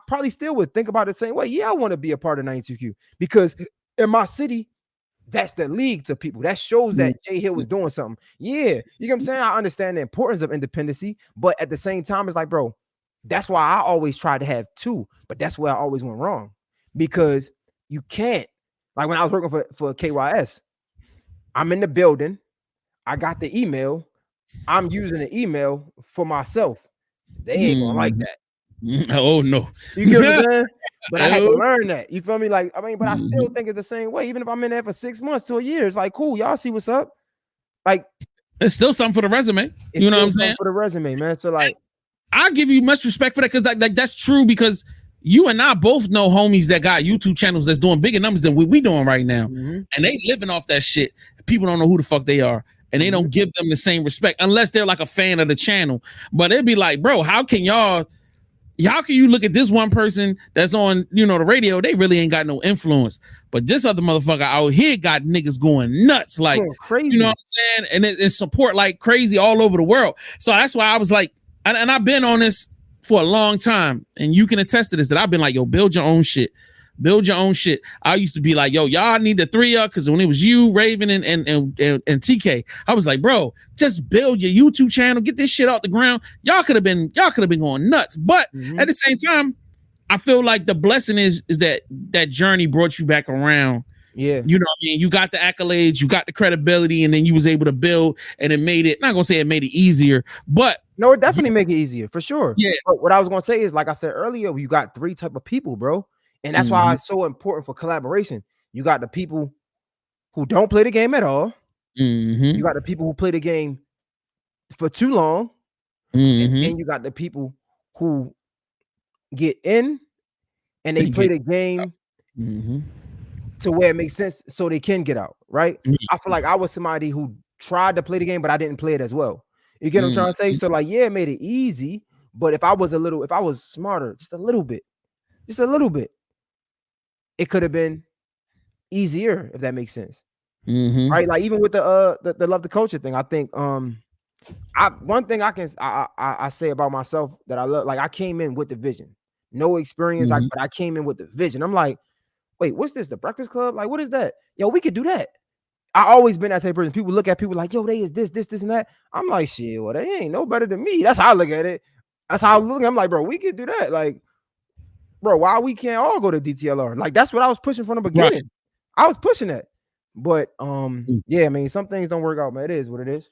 probably still would think about it the same way. Yeah, I want to be a part of 92Q because in my city, that's the league to people. That shows that Jay Hill was doing something. Yeah, you know what I'm saying? I understand the importance of independency, but at the same time, it's like, bro, that's why I always tried to have two, but that's where I always went wrong, because you can't. Like when I was working for KYS, I'm in the building. I got the email. I'm using the email for myself. They ain't gonna like that. Oh no. You get what I'm saying? But I had to learn that. You feel me? Like, I mean, but I still think it's the same way. Even if I'm in there for 6 months to a year, it's like, cool, y'all see what's up. Like, It's still something for the resume. It's You know what still I'm something saying? for the resume, man. So like, I give you much respect for that because like that's true because you and I both know homies that got YouTube channels that's doing bigger numbers than we doing right now, and they living off that shit. People don't know who the fuck they are, and they don't give them the same respect unless they're like a fan of the channel. But it'd be like, bro, how can you look at this one person that's on, the radio? They really ain't got no influence. But this other motherfucker out here got niggas going nuts. Like, crazy. You know what I'm saying? And it's support like crazy all over the world. So that's why I was like, and I've been on this for a long time. And you can attest to this, that I've been like, yo, build your own shit. Build your own shit. I used to be like, yo, y'all need the three up because when it was you, Raven, and TK, I was like, bro, just build your YouTube channel, get this shit off the ground. Y'all could have been going nuts. But at the same time, I feel like the blessing is that journey brought you back around. Yeah. You know what I mean? You got the accolades, you got the credibility, and then you was able to build, and it made it, not gonna say it made it easier, but no, it definitely make it easier for sure. Yeah. But what I was gonna say is, like I said earlier, you got three type of people, bro. And that's why it's so important for collaboration. You got the people who don't play the game at all. You got the people who play the game for too long. And you got the people who get in and they play the game to where it makes sense so they can get out, right? I feel like I was somebody who tried to play the game, but I didn't play it as well. You get what I'm trying to say? So like, yeah, it made it easy, but if I was smarter, just a little bit, it could have been easier, if that makes sense. Right? Like even with the love the culture thing, I think one thing I say about myself that I love, like I came in with the vision, no experience, but I came in with the vision. I'm like, wait, what's this? The Breakfast Club? Like, what is that? Yo, we could do that. I always been that type of person. People look at people like, yo, they is this, and that. I'm like, shit, well, they ain't no better than me. That's how I look at it. That's how I look. I'm like, bro, we could do that. Like, bro, why we can't all go to DTLR? Like, that's what I was pushing from the beginning. Right. I was pushing that. But yeah, I mean, some things don't work out, man. It is what it is.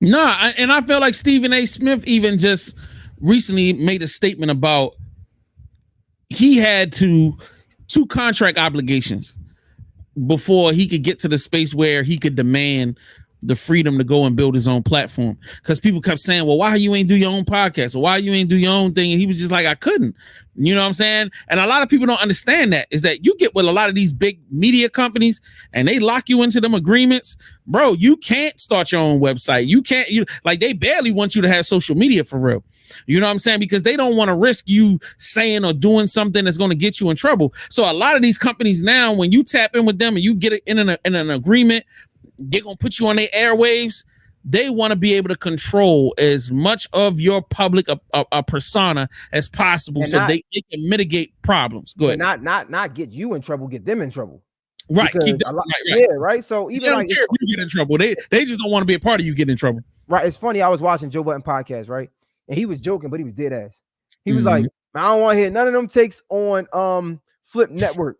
Nah, and I feel like Stephen A. Smith even just recently made a statement about he had two contract obligations before he could get to the space where he could demand the freedom to go and build his own platform. Because people kept saying, well, why you ain't do your own podcast? Or why you ain't do your own thing? And he was just like, I couldn't. You know what I'm saying? And a lot of people don't understand that, is that you get with a lot of these big media companies and they lock you into them agreements. Bro, you can't start your own website. They barely want you to have social media for real. You know what I'm saying? Because they don't want to risk you saying or doing something that's going to get you in trouble. So a lot of these companies now, when you tap in with them and you get in an agreement, they're going to put you on their airwaves. They want to be able to control as much of your public a persona as possible, and so they can mitigate problems. Go ahead. Not get you in trouble, get them in trouble. Right. Right. Yeah, right. So even they don't care if you get in trouble. They just don't want to be a part of you getting in trouble. Right. It's funny. I was watching Joe Budden podcast, right? And he was joking, but he was dead ass. He was like, I don't want to hear none of them takes on Flip Network.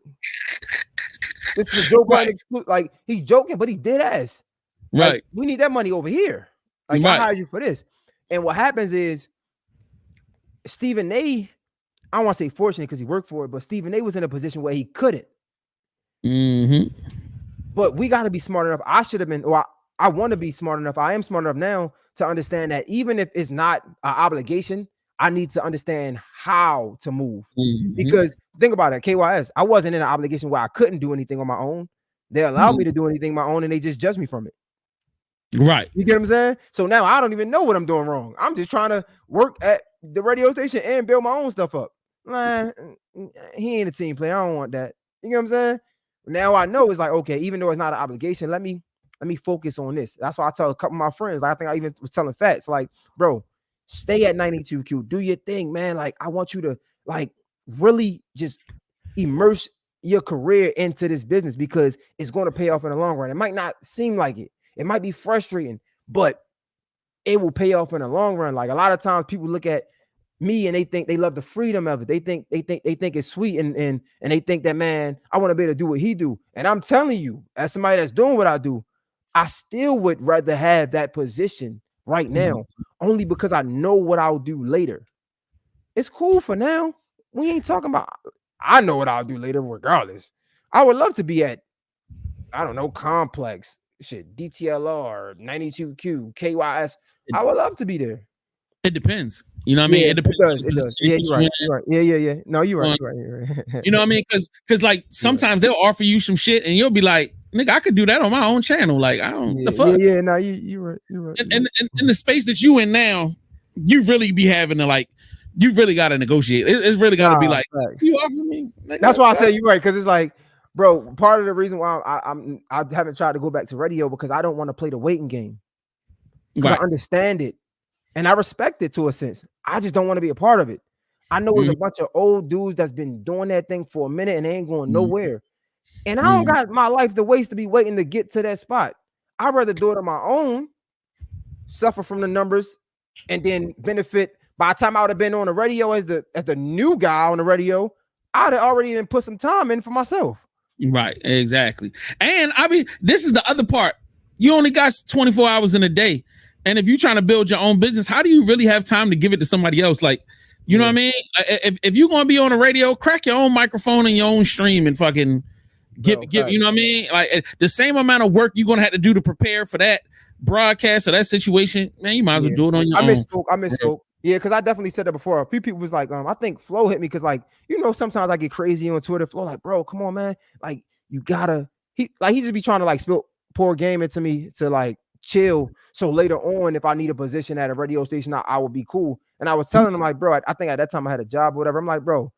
This is Joe Budden exclusive. Like, he's joking, but he dead ass. Like, right. We need that money over here. Like, I hired you for this. And what happens is Stephen A., I don't want to say fortunate because he worked for it, but Stephen A. was in a position where he couldn't. But we got to be smart enough. I should have been, or I want to be smart enough. I am smart enough now to understand that even if it's not an obligation, I need to understand how to move. Because think about it, KYS, I wasn't in an obligation where I couldn't do anything on my own. They allowed me to do anything on my own and they just judged me from it. Right. You get what I'm saying? So now I don't even know what I'm doing wrong. I'm just trying to work at the radio station and build my own stuff up. He ain't a team player. I don't want that. You know what I'm saying? Now I know it's like, okay, even though it's not an obligation, let me focus on this. That's why I tell a couple of my friends. Like, I think I even was telling Fats, like, bro, stay at 92Q. Do your thing, man. Like, I want you to like really just immerse your career into this business because it's going to pay off in the long run. It might not seem like it. It might be frustrating, but it will pay off in the long run. Like, a lot of times people look at me and they think they love the freedom of it. They think it's sweet and they think that, man, I want to be able to do what he do. And I'm telling you, as somebody that's doing what I do, I still would rather have that position right now, only because I know what I'll do later. It's cool for now. We ain't talking about, I know what I'll do later regardless. I would love to be at, I don't know, Complex, shit, DTLR, 92Q, KYS. I would love to be there. It depends. You know what I mean? It does. It does. Yeah, you're right. You're right. Yeah. No, you're right. You know what I mean? Because like sometimes they'll offer you some shit and you'll be like, nigga, I could do that on my own channel. Like, I don't the fuck. Yeah. No, you're right. You're right. And in the space that you in now, you really be having to like, you really got to negotiate. It's really got to be like, you offer me? Nigga, that's why I say you're right. Because it's like, bro, part of the reason why I haven't tried to go back to radio because I don't want to play the waiting game. Because I understand it. And I respect it to a sense. I just don't want to be a part of it. I know there's a bunch of old dudes that's been doing that thing for a minute and they ain't going nowhere. And I don't got my life to waste to be waiting to get to that spot. I'd rather do it on my own, suffer from the numbers, and then benefit. By the time I would have been on the radio as the new guy on the radio, I'd have already then put some time in for myself. Right, exactly. And I mean, this is the other part. You only got 24 hours in a day. And if you're trying to build your own business, how do you really have time to give it to somebody else? Like, you know what I mean? If you're going to be on the radio, crack your own microphone and your own stream and fucking give, you know what I mean? Like the same amount of work you're going to have to do to prepare for that broadcast or that situation, man, you might as well do it on your own. I misspoke. Yeah, because I definitely said that before. A few people was like, I think Flo hit me because, like, you know, sometimes I get crazy on Twitter. Flo, like, bro, come on, man. Like, you gotta, he just be trying to like spill poor game into me to like chill. So later on, if I need a position at a radio station, I would be cool. And I was telling him, like, bro, I think at that time I had a job or whatever. I'm like, bro,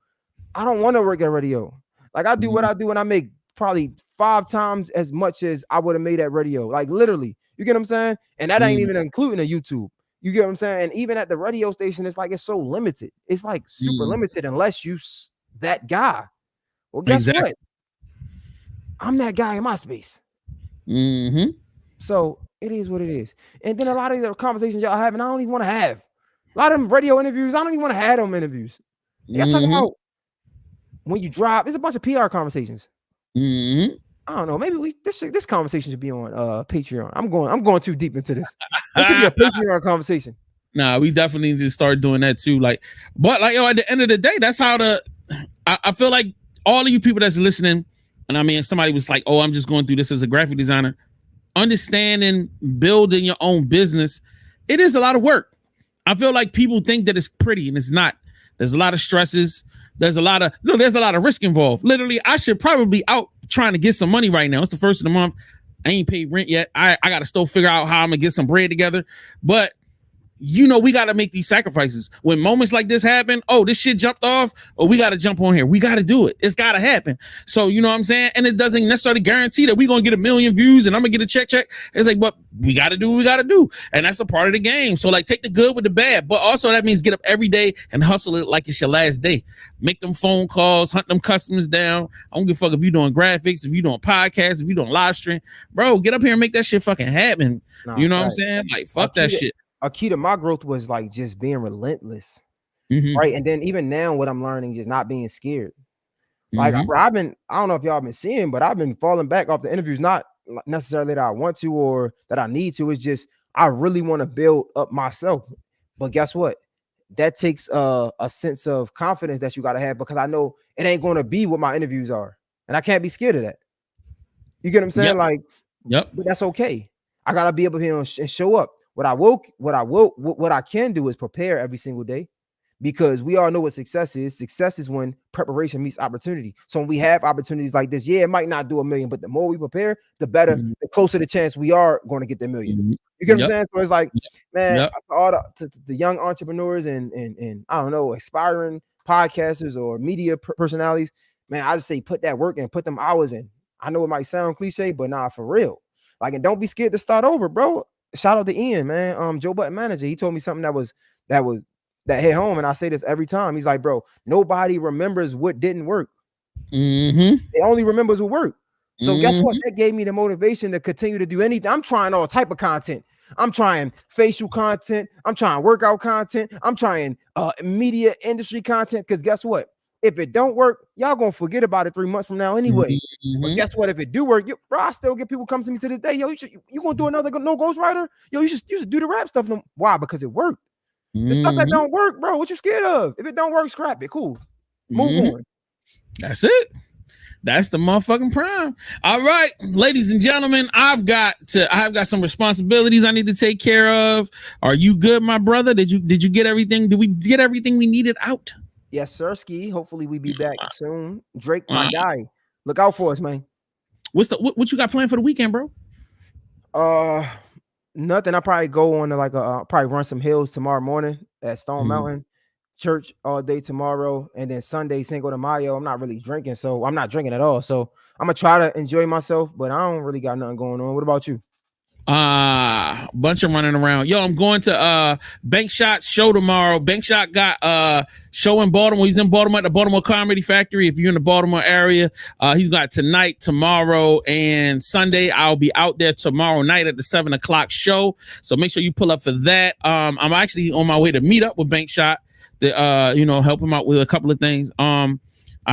I don't want to work at radio. Like, I do what I do and I make probably 5 times as much as I would have made at radio. Like, literally. You get what I'm saying? And that ain't even including a YouTube. You get what I'm saying? And even at the radio station, it's like it's so limited. It's like super limited unless you that guy. Well, guess what? I'm that guy in my space. So it is what it is. And then a lot of the conversations y'all having, I don't even want to have. A lot of them radio interviews, I don't even want to have them interviews. Y'all talking about when you drop, it's a bunch of PR conversations. I don't know. Maybe this conversation should be on Patreon. I'm going too deep into this. It could be a Patreon conversation. Nah, we definitely need to start doing that too. Like, but like, at the end of the day, that's how I feel like all of you people that's listening, and I mean, somebody was like, "Oh, I'm just going through this as a graphic designer." Understanding building your own business, it is a lot of work. I feel like people think that it's pretty, and it's not. There's a lot of stresses. There's a lot of risk involved. Literally, I should probably be out trying to get some money right now. It's the first of the month. I ain't paid rent yet. I got to still figure out how I'm gonna get some bread together. But you know, we got to make these sacrifices. When moments like this happen, oh, this shit jumped off, or we got to jump on here. We got to do it. It's got to happen. So, you know what I'm saying? And it doesn't necessarily guarantee that we're going to get 1 million views and I'm going to get a check. It's like, but we got to do what we got to do. And that's a part of the game. So, like, take the good with the bad. But also that means get up every day and hustle it like it's your last day. Make them phone calls, hunt them customers down. I don't give a fuck if you're doing graphics, if you're doing podcasts, if you're doing live stream. Bro, get up here and make that shit fucking happen. You know what I'm saying? Like, fuck that shit. A key to my growth was like just being relentless, right? And then even now, what I'm learning is just not being scared. Like I don't know if y'all been seeing, but I've been falling back off the interviews, not necessarily that I want to or that I need to. It's just I really want to build up myself. But guess what? That takes a sense of confidence that you got to have because I know it ain't going to be what my interviews are, and I can't be scared of that. You get what I'm saying? But that's okay. I gotta be able to and show up. What I can do is prepare every single day because we all know what success is. Success is when preparation meets opportunity. So when we have opportunities like this, it might not do 1 million, but the more we prepare, the better, the closer the chance we are going to get the 1 million. You get what I'm saying? So it's like, man, all the young entrepreneurs and I don't know, aspiring podcasters or media personalities, man, I just say put that work in, put them hours in. I know it might sound cliche, but nah, for real. Like, and don't be scared to start over, bro. Shout out to Ian, man. Joe Button manager. He told me something that hit home, and I say this every time. He's like, bro, nobody remembers what didn't work. They only remembers what worked. So guess what? That gave me the motivation to continue to do anything. I'm trying all type of content. I'm trying facial content. I'm trying workout content. I'm trying media industry content. Because guess what? If it don't work, y'all gonna forget about it 3 months from now anyway. But guess what? If it do work, bro, I still get people come to me to this day. Yo, you gonna do another no ghostwriter? Yo, you should do the rap stuff. Why? Because it worked. The stuff that don't work, bro, what you scared of? If it don't work, scrap it. Cool. Move on. That's it. That's the motherfucking prime. All right, ladies and gentlemen, I've got some responsibilities I need to take care of. Are you good, my brother? Did you get everything? Did we get everything we needed out? Yes, sir, Ski. Hopefully we be back soon. Drake, my guy. Look out for us, man. What you got planned for the weekend, bro? Nothing. I'll probably go on to probably run some hills tomorrow morning at Stone Mountain. Church all day tomorrow, and then Sunday Cinco de Mayo. I'm not really drinking, so I'm not drinking at all. So I'm gonna try to enjoy myself, but I don't really got nothing going on. What about you? Bunch of running around. Yo, I'm going to Bank Shot's show tomorrow. Bank Shot got show in Baltimore. He's in Baltimore at the Baltimore Comedy Factory. If you're in the Baltimore area, he's got tonight, tomorrow, and Sunday. I'll be out there tomorrow night at the 7:00 show. So make sure you pull up for that. I'm actually on my way to meet up with Bank Shot. Help him out with a couple of things. I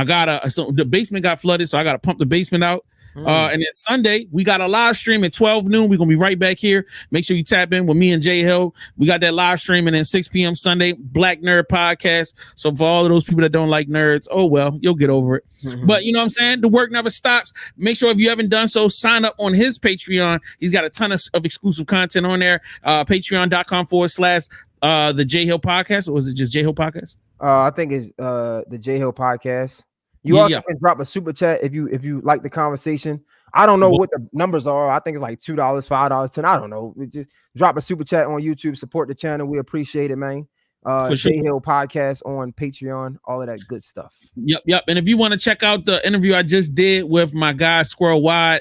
got so the basement got flooded, so I got to pump the basement out. And then Sunday, we got a live stream at 12 noon. We're going to be right back here. Make sure you tap in with me and Jay Hill. We got that live stream, and then 6 p.m. Sunday, Black Nerd Podcast. So for all of those people that don't like nerds, oh, well, you'll get over it. But you know what I'm saying? The work never stops. Make sure if you haven't done so, sign up on his Patreon. He's got a ton of exclusive content on there. Patreon.com/the J Hill Podcast, or was it just J Hill Podcast? I think it's the J Hill Podcast. You also can drop a super chat if you like the conversation. I don't know what the numbers are. I think it's like $2, $5, $10. I don't know. Just drop a super chat on YouTube. Support the channel. We appreciate it, man. For sure. J Hill Podcast on Patreon, all of that good stuff. Yep. And if you want to check out the interview I just did with my guy Squirrel Wide,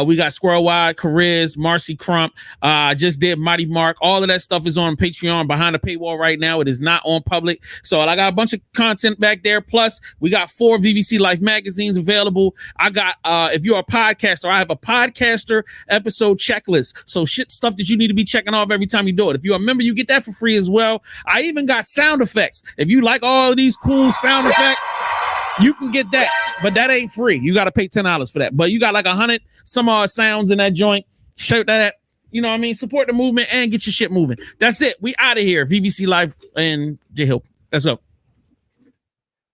we got Squirrel Wide, Cariz, Marcy Crump. I just did Mighty Mark. All of that stuff is on Patreon behind the paywall right now. It is not on public. So I got a bunch of content back there. Plus, we got 4 VVC Life magazines available. I got if you're a podcaster, I have a podcaster episode checklist. So stuff that you need to be checking off every time you do it. If you're a member, you get that for free as well. I even got sound effects. If you like all of these cool sound effects, you can get that, but that ain't free. You got to pay $10 for that. But you got like 100 some odd sounds in that joint. Shout that, you know what I mean? Support the movement and get your shit moving. That's it. We out of here. VVC Live and J Hill. Let's go.